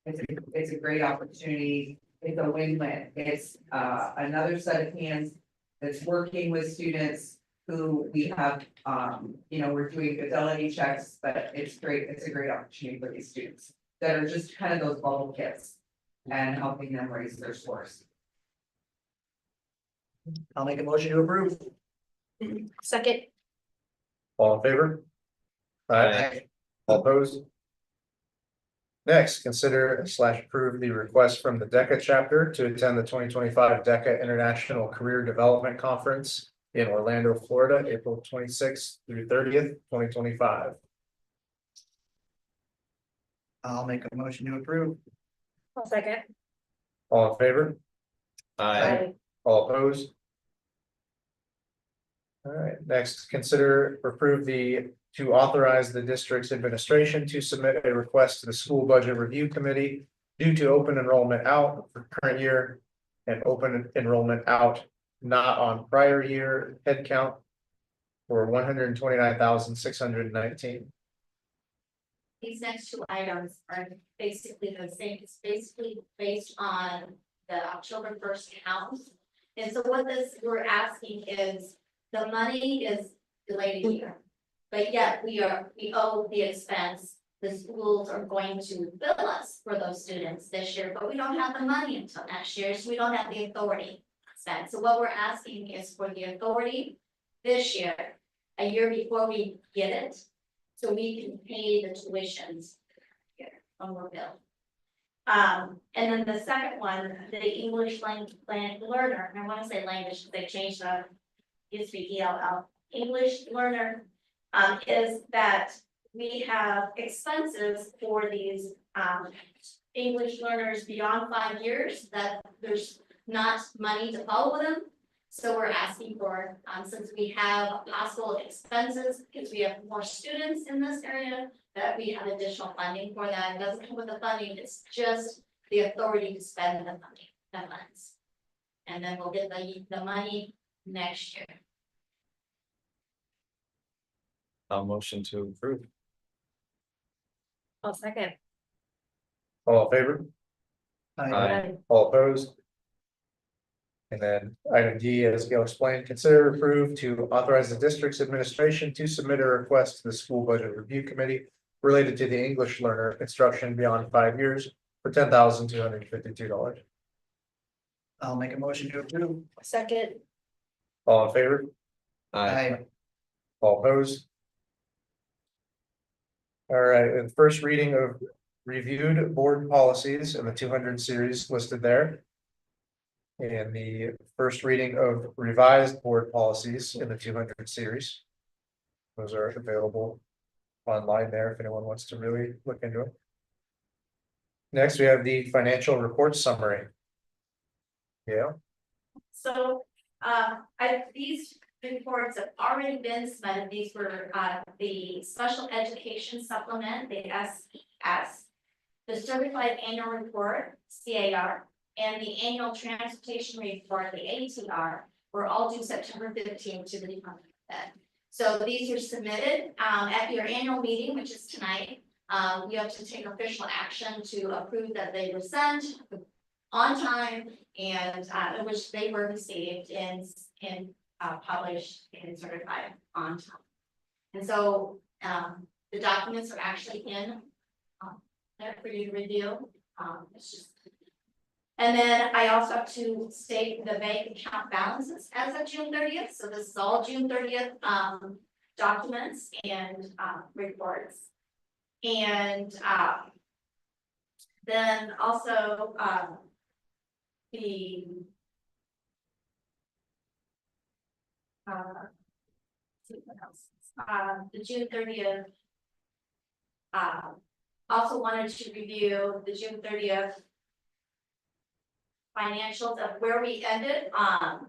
It's a great opportunity. It's a win-win. It's another set of hands that's working with students who we have, we're doing fidelity checks, but it's great. It's a great opportunity for these students that are just kind of those bubble kids and helping them raise their scores. I'll make a motion to approve. Second. All in favor? Aye. All opposed? Next, consider slash approve the request from the DECA chapter to attend the 2025 DECA International Career Development Conference in Orlando, Florida, April 26th through 30th, 2025. I'll make a motion to approve. I'll second. All in favor? Aye. All opposed? All right, next, consider approve to authorize the district's administration to submit a request to the School Budget Review Committee due to open enrollment out for current year and open enrollment out not on prior year headcount for 129,619. These next two items are basically the same, it's basically based on the October 1st count. And so what this, we're asking is, the money is delayed a year. But yet we owe the expense, the schools are going to bill us for those students this year, but we don't have the money until next year, so we don't have the authority. So what we're asking is for the authority this year, a year before we get it, so we can pay the tuitions here when we're billed. And then the second one, the English language learner, I want to say language, because they changed the, used to be ELL, English learner, is that we have expenses for these, English learners beyond 5 years, that there's not money to follow them. So we're asking for, since we have possible expenses, because we have more students in this area, that we have additional funding for that. It doesn't come with the funding, it's just the authority to spend the money, the funds. And then we'll get the money next year. I'll motion to approve. I'll second. All in favor? Aye. All opposed? And then item D, as Gail explained, consider approve to authorize the district's administration to submit a request to the school budget review committee related to the English learner instruction beyond 5 years for $10,252. I'll make a motion to approve. Second. All in favor? Aye. All opposed? All right, and first reading of reviewed board policies in the 200 series listed there. And the first reading of revised board policies in the 200 series. Those are available online there if anyone wants to really look into it. Next, we have the financial report summary. Yeah. So, these reports have already been submitted. These were, the special education supplement, the SES, the certified annual report, CAR, and the annual transportation report, the ATR, were all due September 15th to the Department of Ed. So these are submitted, at your annual meeting, which is tonight. You have to take official action to approve that they were sent on time and, which they were received and published and certified on time. And so, the documents are actually in, there for you to review. It's just. And then I also have to state the bank account balances as of June 30th. So this is all June 30th, documents and, reports. And, then also, the June 30th. Also wanted to review the June 30th financials of where we ended. I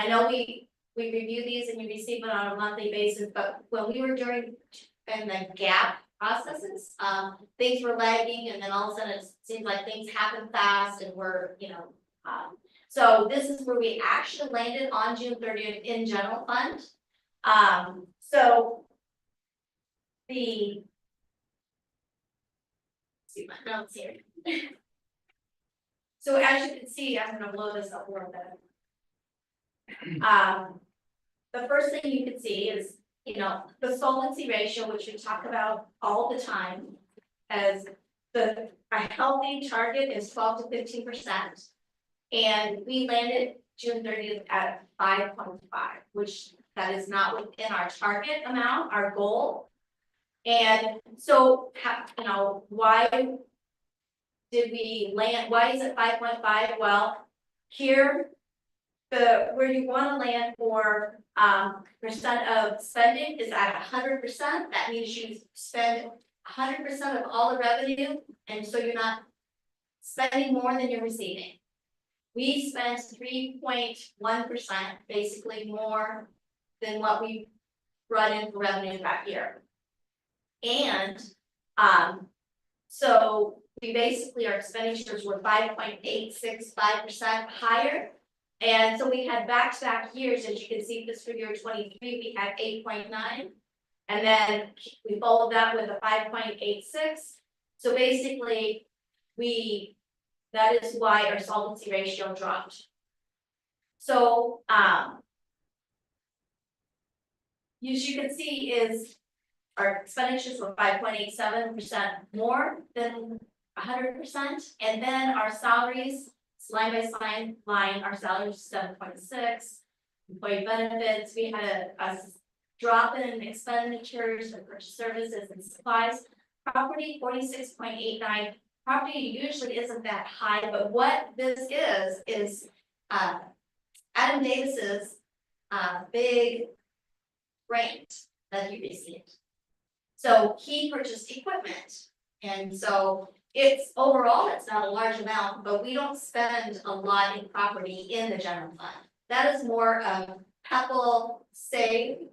know we review these and you receive it on a monthly basis, but when we were in the gap processes, things were lagging and then all of a sudden it seems like things happen fast and we're, so this is where we actually landed on June 30th in general fund. So see my notes here. So as you can see, I'm gonna blow this up a little bit. The first thing you can see is, the solvency ratio, which we talk about all the time, as a healthy target is 12 to 15%. And we landed June 30th at 5.5, which that is not within our target amount, our goal. And so, why did we land? Why is it 5.5? Well, here, where you want to land for percent of spending is at 100%. That means you spend 100% of all the revenue, and so you're not spending more than you're receiving. We spent 3.1%, basically more than what we brought in for revenue that year. And so we basically, our expenditures were 5.865% higher. And so we had back-to-back years, as you can see, fiscal year 23, we had 8.9. And then we followed that with a 5.86. So basically, that is why our solvency ratio dropped. So, as you can see is our expenditures were 5.87% more than 100%. And then our salaries, line by line, our salaries 7.6. Employee benefits, we had a drop in expenditures for purchase services and supplies. Property 46.89. Property usually isn't that high, but what this is Adam Davis's big grant that he received. So he purchased equipment, and so it's overall, it's not a large amount, but we don't spend a lot in property in the general fund. That is more of capital save,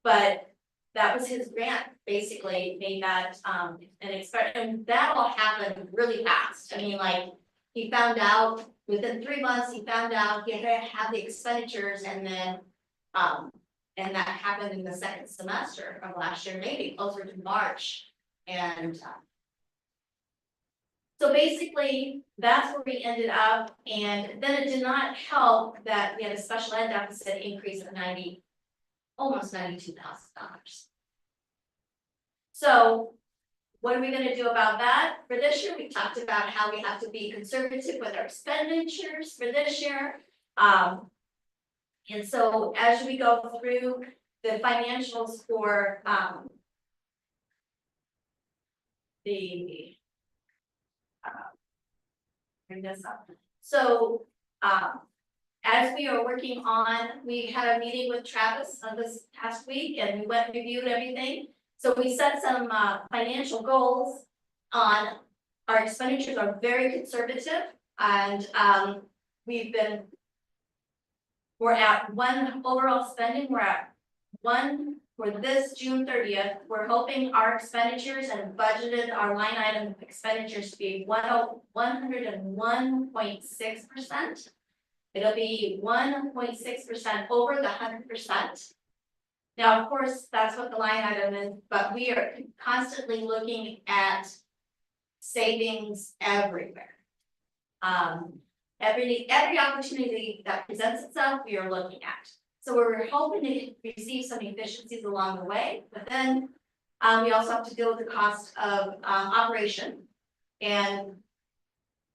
but that was his grant, basically made that and that all happened really fast. I mean, like, he found out within 3 months, he found out he had to have the expenditures, and then and that happened in the second semester of last year, maybe closer to March. And so basically, that's where we ended up, and then it did not help that we had a special ed deficit increase of almost $92,000. So what are we gonna do about that? For this year, we talked about how we have to be conservative with our expenditures for this year. And so as we go through the financials for bring this up. So as we are working on, we had a meeting with Travis this past week, and we went and reviewed everything. So we set some financial goals on our expenditures are very conservative, and we're at 1 overall spending, we're at 1 for this June 30th. We're hoping our expenditures and budgeted our line item expenditures to be 101.6%. It'll be 1.6% over the 100%. Now, of course, that's what the line item is, but we are constantly looking at savings everywhere. Every opportunity that presents itself, we are looking at. So we're hoping to receive some efficiencies along the way, but then we also have to deal with the cost of operation. And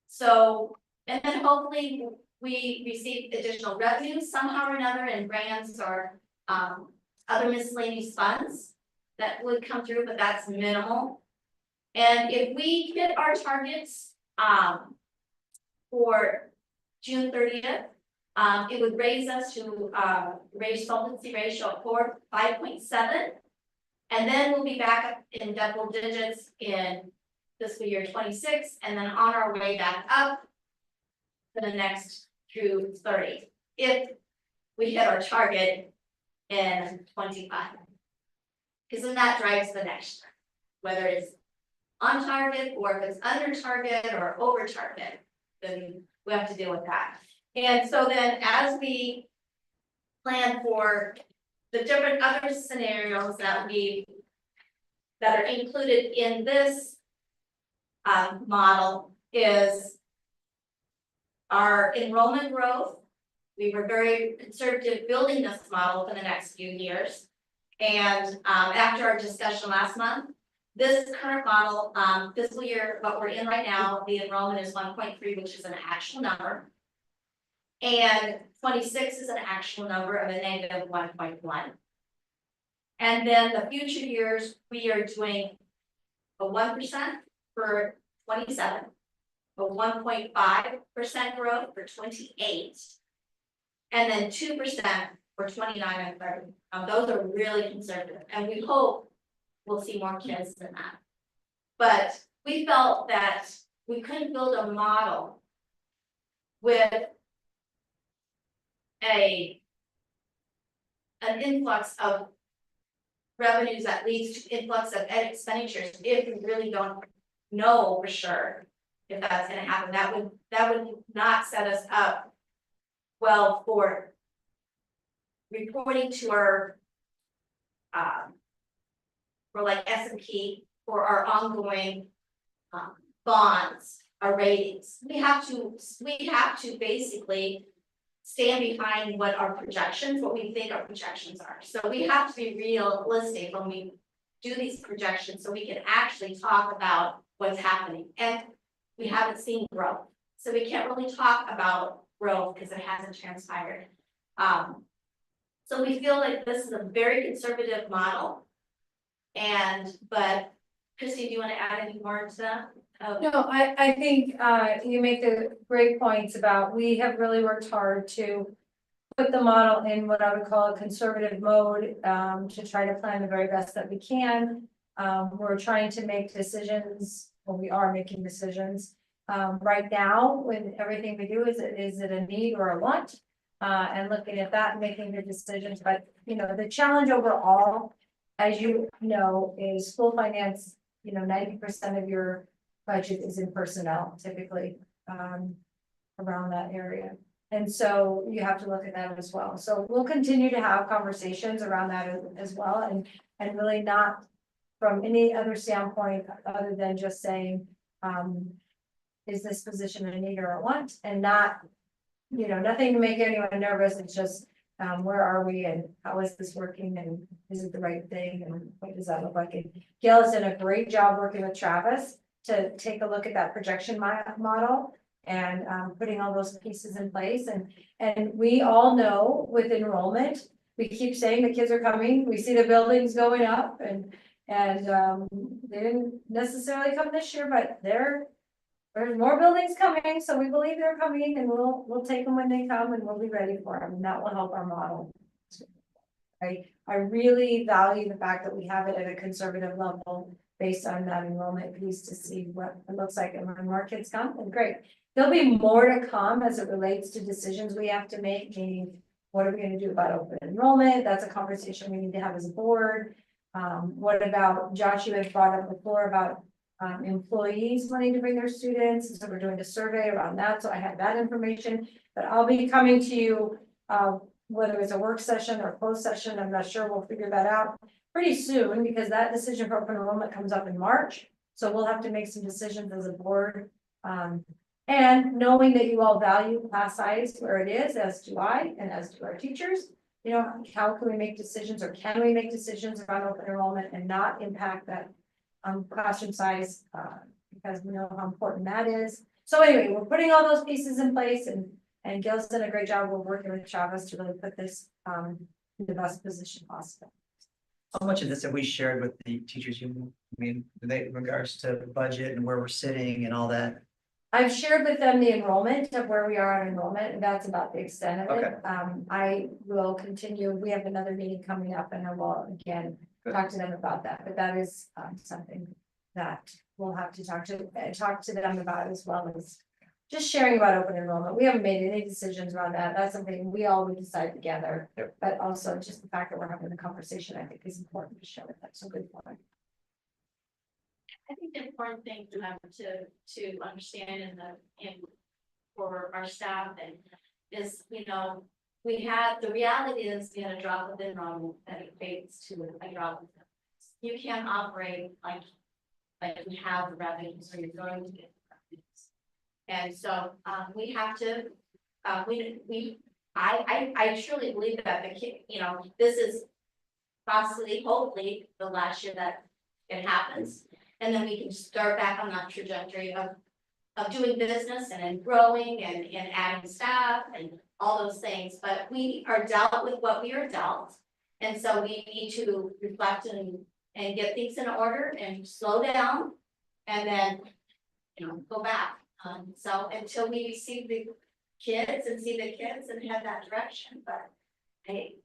so, and then hopefully we receive additional revenues somehow or another in grants or other miscellaneous funds that would come through, but that's minimal. And if we hit our targets for June 30th, it would raise us to raise solvency ratio of 5.7, and then we'll be back up in double digits in fiscal year 26, and then on our way back up for the next through 30, if we hit our target in 25. Because then that drives the next, whether it's on target or if it's under target or over target, then we have to deal with that. And so then as we plan for the different other scenarios that are included in this model is our enrollment growth. We were very conservative building this model for the next few years. And after our discussion last month, this current model, fiscal year, what we're in right now, the enrollment is 1.3, which is an actual number. And 26 is an actual number of a negative 1.1. And then the future years, we are doing a 1% for 27, a 1.5% growth for 28, and then 2% for 29 and 30. Those are really conservative, and we hope we'll see more kids than that. But we felt that we couldn't build a model with an influx of revenues that leads to influx of ed expenditures if we really don't know for sure if that's gonna happen. That would not set us up well for reporting to our for like S&P for our ongoing bonds, our ratings. We have to basically stand behind what our projections, what we think our projections are. So we have to be realistic when we do these projections, so we can actually talk about what's happening. And we haven't seen growth, so we can't really talk about growth because it hasn't transpired. So we feel like this is a very conservative model. But Christy, do you want to add any more to that? No, I think you make the great points about, we have really worked hard to put the model in what I would call a conservative mode, to try to plan the very best that we can. We're trying to make decisions, or we are making decisions. Right now, when everything we do, is it a need or a want? And looking at that and making the decisions, but the challenge overall, as you know, is school finance, 90% of your budget is in personnel typically, around that area. And so you have to look at that as well. So we'll continue to have conversations around that as well, and really not from any other standpoint other than just saying, is this position a need or a want? And not, nothing to make anyone nervous. It's just, where are we and how is this working and is it the right thing and what does that look like? And Gail has done a great job working with Travis to take a look at that projection model and putting all those pieces in place. And we all know with enrollment, we keep saying the kids are coming, we see the buildings going up and they didn't necessarily come this year, but there's more buildings coming, so we believe they're coming and we'll take them when they come and we'll be ready for them, and that will help our model. I really value the fact that we have it at a conservative level based on that enrollment piece to see what it looks like, and when more kids come, and great. There'll be more to come as it relates to decisions we have to make, meaning what are we gonna do about open enrollment? That's a conversation we need to have as a board. What about, Josh, you had brought up before about employees wanting to bring their students, so we're doing a survey around that, so I have that information, but I'll be coming to you, whether it's a work session or closed session, I'm not sure, we'll figure that out pretty soon, because that decision for open enrollment comes up in March, so we'll have to make some decisions as a board. And knowing that you all value class size where it is, as do I, and as do our teachers, how can we make decisions, or can we make decisions around open enrollment and not impact that classroom size, because we know how important that is. So anyway, we're putting all those pieces in place, and Gil's done a great job. We're working with Travis to really put this in the best position possible. How much of this have we shared with the teachers union? I mean, in regards to budget and where we're sitting and all that? I've shared with them the enrollment of where we are on enrollment, and that's about the extent of it. I will continue. We have another meeting coming up, and I will again talk to them about that. But that is something that we'll have to talk to them about, as well as just sharing about open enrollment. We haven't made any decisions around that. That's something we all would decide together. But also just the fact that we're having the conversation, I think, is important to share with them. So good point. I think the important thing to have to understand for our staff and is, we had, the reality is we had a drop of enrollment that equates to a drop of. You can't operate like you have the revenues, or you're going to get the revenues. And so we have to, I truly believe that the kid, this is possibly, hopefully, the last year that it happens. And then we can start back on that trajectory of doing business and growing and adding staff and all those things. But we are dealt with what we are dealt. And so we need to reflect and get things in order and slow down and then, go back. So until we see the kids and have that direction, but hey,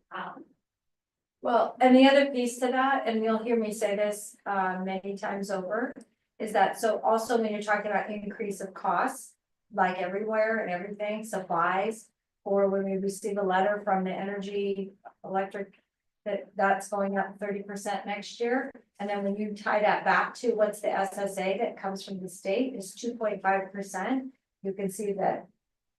well, and the other piece to that, and you'll hear me say this many times over, is that so also when you're talking about increase of costs, like everywhere and everything, supplies, or when we receive a letter from the electric that's going up 30% next year. And then when you tie that back to what's the SSA that comes from the state is 2.5%, you can see that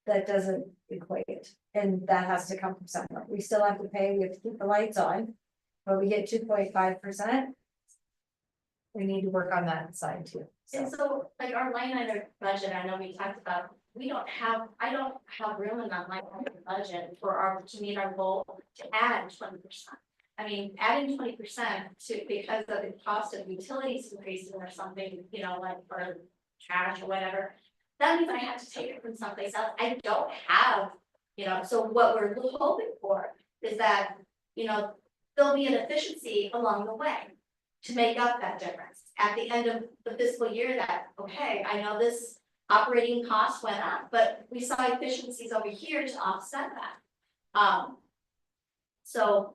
that doesn't equate, and that has to come from somewhere. We still have to pay, we have to keep the lights on, but we get 2.5%. We need to work on that side too. And so, like our line item budget, I know we talked about, I don't have room in that line item budget to meet our goal to add 20%. I mean, adding 20% because of the cost of utilities increasing or something, like for trash or whatever. That means I have to take it from someplace else. I don't have, so what we're hoping for is that, there'll be an efficiency along the way to make up that difference. At the end of the fiscal year that, okay, I know this operating cost went up, but we saw efficiencies over here to offset that. So,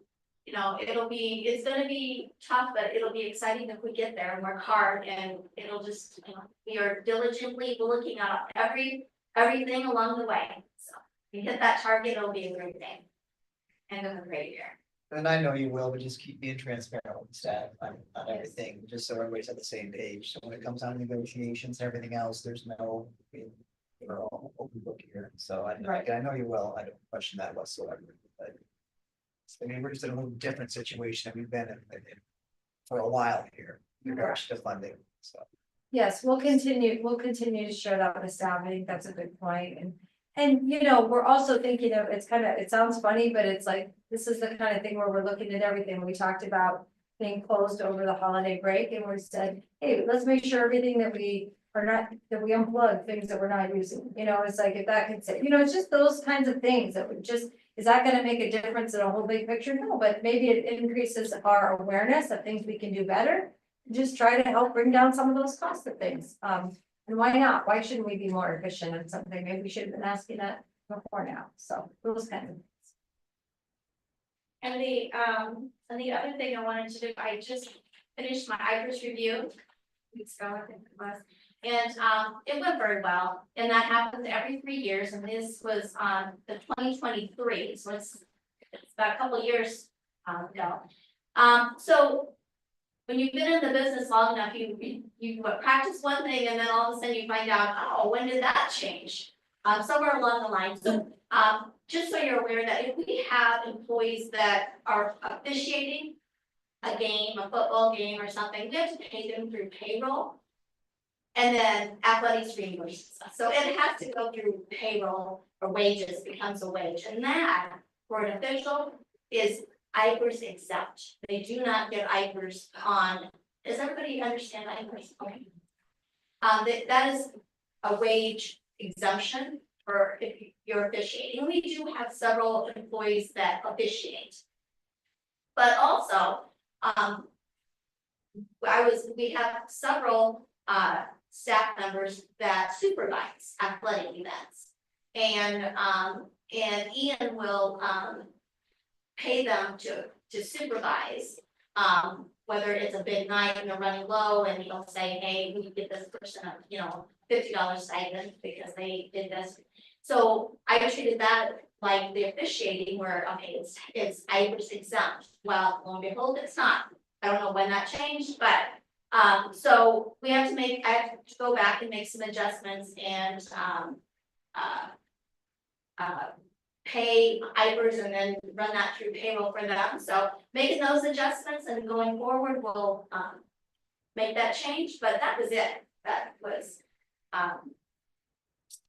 it's gonna be tough, but it'll be exciting if we get there and work hard, and it'll just, we are diligently looking at everything along the way. So if we hit that target, it'll be a great day. And a great year. And I know you will, but just keep being transparent with staff on everything, just so everybody's on the same page. So when it comes down to negotiations and everything else, there's no, we're all open book here. So I know you will. I don't question that whatsoever. But I mean, we're just in a little different situation than we've been in for a while here in regards to funding. So Yes, we'll continue to share that with staff. I think that's a good point. And we're also thinking of, it sounds funny, but it's like, this is the kind of thing where we're looking at everything. We talked about being closed over the holiday break, and we said, hey, let's make sure everything that we unplug things that we're not using. It's like, if that could say, it's just those kinds of things that would just, is that gonna make a difference in a whole big picture? No, but maybe it increases our awareness of things we can do better. Just try to help bring down some of those costs of things. And why not? Why shouldn't we be more efficient in something? Maybe we should have been asking that before now. So those kind of things. And the other thing I wanted to do, I just finished my IFRS review weeks ago, I think it was. And it went very well, and that happens every 3 years, and this was the 2023, so it's about a couple of years ago. So when you've been in the business long enough, you practice one thing, and then all of a sudden you find out, oh, when did that change? Somewhere along the line. So just so you're aware that if we have employees that are officiating a game, a football game or something, we have to pay them through payroll. And then athletics reimburses us. So it has to go through payroll, or wages becomes a wage. And that, for an official, is IFRS exempt. They do not get IFRS on, does everybody understand IFRS? Okay. That is a wage exemption for if you're officiating. We do have several employees that officiate. But also, we have several staff members that supervise athletic events. And Ian will pay them to supervise, whether it's a big night and they're running low, and he'll say, hey, we get this person a $50 stipend because they did this. So I treated that like the officiating, where okay, it's IFRS exempt. Well, lo and behold, it's not. I don't know when that changed, but so I have to go back and make some adjustments and pay IFRS and then run that through payroll for them. So making those adjustments and going forward will make that change, but that was it. That was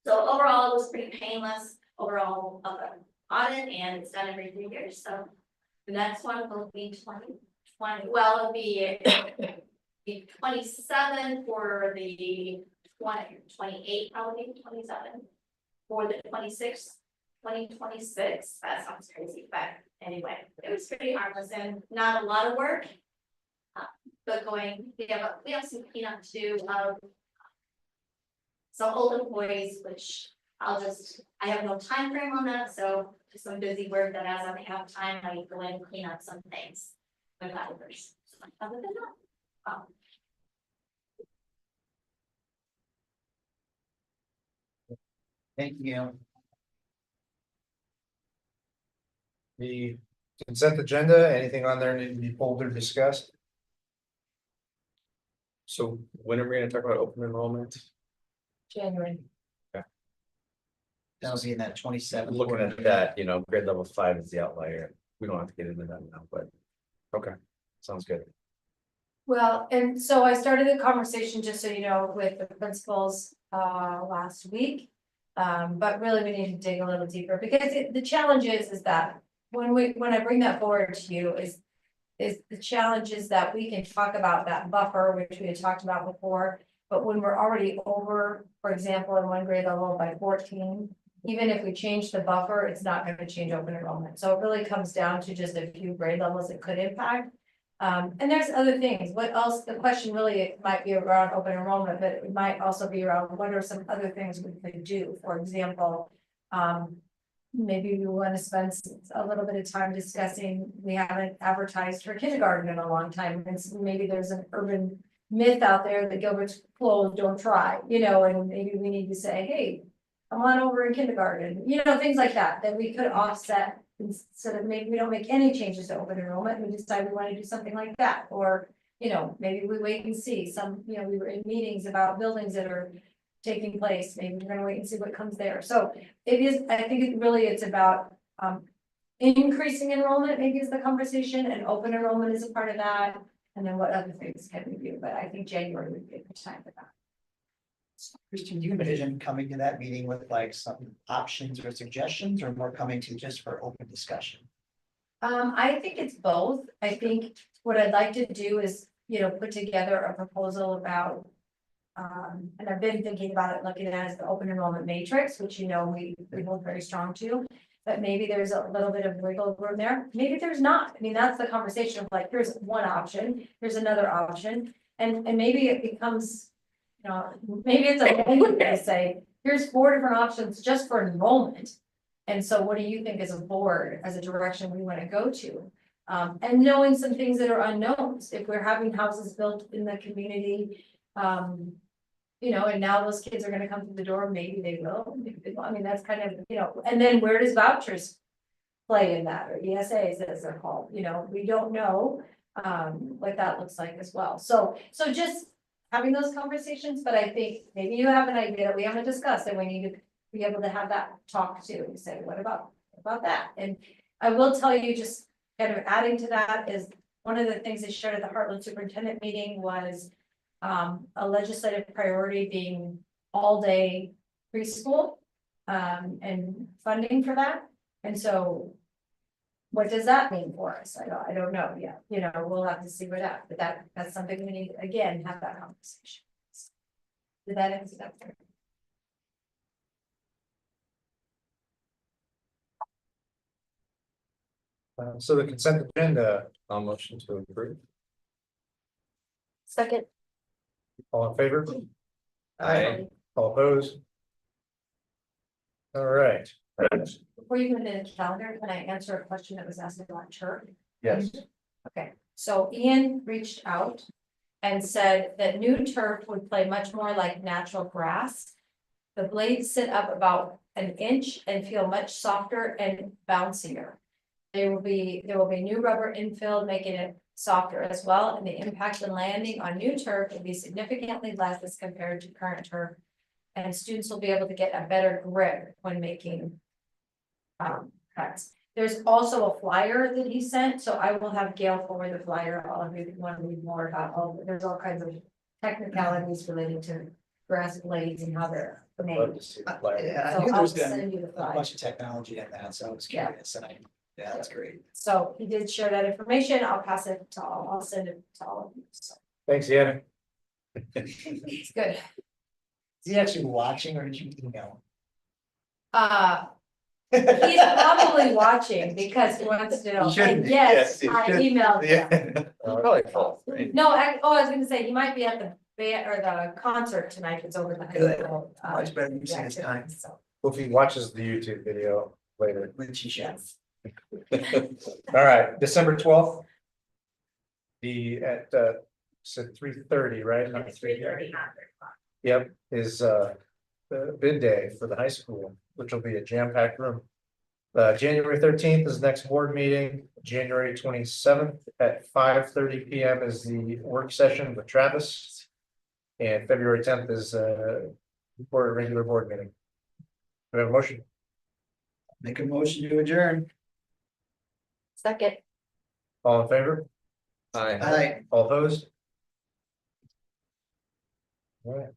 so overall it was pretty painless overall of an audit, and it's done every 3 years. So the next one will be 2020. Well, it'll be 27 for the 28, probably 27 for the 2026. That sounds crazy, but anyway, it was pretty harmless and not a lot of work. But we have some cleanup to do of some old employees, which I have no time frame on that, so just some busy work that as I have time, I go in and clean up some things with others. Other than that. thank you. The Consent agenda, anything on there need to be pulled or discussed? So when are we gonna talk about open enrollment? January. That'll be in that 27. Looking at that, grade level 5 is the outlier. We don't have to get into that now, but, okay, sounds good. Well, and so I started a conversation, just so you know, with the principals last week. But really we need to dig a little deeper because the challenge is that when I bring that forward to you is the challenge is that we can talk about that buffer, which we had talked about before. But when we're already over, for example, in one grade level by 14, even if we change the buffer, it's not going to change open enrollment. So it really comes down to just a few grade levels it could impact. And there's other things. What else? The question really might be around open enrollment, but it might also be around what are some other things we could do? For example, maybe we want to spend a little bit of time discussing, we haven't advertised for kindergarten in a long time. And so maybe there's an urban myth out there that Gilbert's closed, don't try, and maybe we need to say, hey, come on over in kindergarten, things like that, that we could offset. Instead of maybe we don't make any changes to open enrollment, we decide we want to do something like that, or, maybe we wait and see some, we were in meetings about buildings that are taking place, maybe we're gonna wait and see what comes there. So it is, I think it's about increasing enrollment, maybe is the conversation, and open enrollment is a part of that. And then what other things can we do? But I think January would be a good time for that. Christian, do you envision coming to that meeting with like some options or suggestions, or more coming to just for open discussion? I think it's both. I think what I'd like to do is, put together a proposal about. And I've been thinking about it, looking at it as the open enrollment matrix, which we hold very strong to. But maybe there's a little bit of wiggle room there. Maybe there's not. I mean, that's the conversation of like, here's one option, here's another option, and maybe it becomes. Maybe it's a to say, here's 4 different options just for enrollment. And so what do you think as a board, as a direction we want to go to? And knowing some things that are unknowns, if we're having houses built in the community, and now those kids are gonna come through the door, maybe they will. I mean, that's kind of, and then where does vouchers play in that, or ESAs as they're called, we don't know what that looks like as well. So just having those conversations, but I think maybe you have an idea that we haven't discussed, and we need to be able to have that talk too, and say, what about that? And I will tell you, just kind of adding to that, is one of the things they shared at the Heartland superintendent meeting was a legislative priority being all-day preschool and funding for that. And so what does that mean for us? I don't know yet, we'll have to see what that, but that's something we need, again, have that conversation. Did that answer that? So the consent agenda, I'll motion to approve. Second. all in favor? Aye. All opposed? All right. Before you go into the calendar, can I answer a question that was asked about turf? Yes. Okay, so Ian reached out and said that new turf would play much more like natural grass. The blades sit up about an inch and feel much softer and bouncier. There will be new rubber infill, making it softer as well, and the impact when landing on new turf will be significantly less as compared to current turf. And students will be able to get a better grip when making cuts. There's also a flyer that he sent, so I will have Gail forward the flyer. All of you want to read more about there's all kinds of technicalities related to grass blades and how they're made. Love to see the flyer. Yeah, So I knew I'll there's been send you the a flyer. bunch of technology in that, so I was curious, and yeah, that's great. So he did share that information. I'll pass it to all. I'll send it to all of you. So Thanks, Ian. it's good. Is he actually watching, or did you email He's probably watching because he wants to know. He shouldn't And be. yes, Yes, I he should. emailed him. Yeah. Probably false, right? No, I was gonna say, he might be at the band or the concert tonight. It's over the high Good. school. Much better than using his time. So, Well, if he watches the YouTube video later. which he should? yes. All right, December 12th. Said 3:30, right? Not 3:30. Yep, is the bid day for the high school, which will be a jam-packed room. January 13th is the next board meeting. January 27th at 5:30 PM is the work session with Travis. And February 10th is for a regular board meeting. Do we have a motion? Make a motion to adjourn. Second. All in favor? Aye. Aye. All opposed? All right.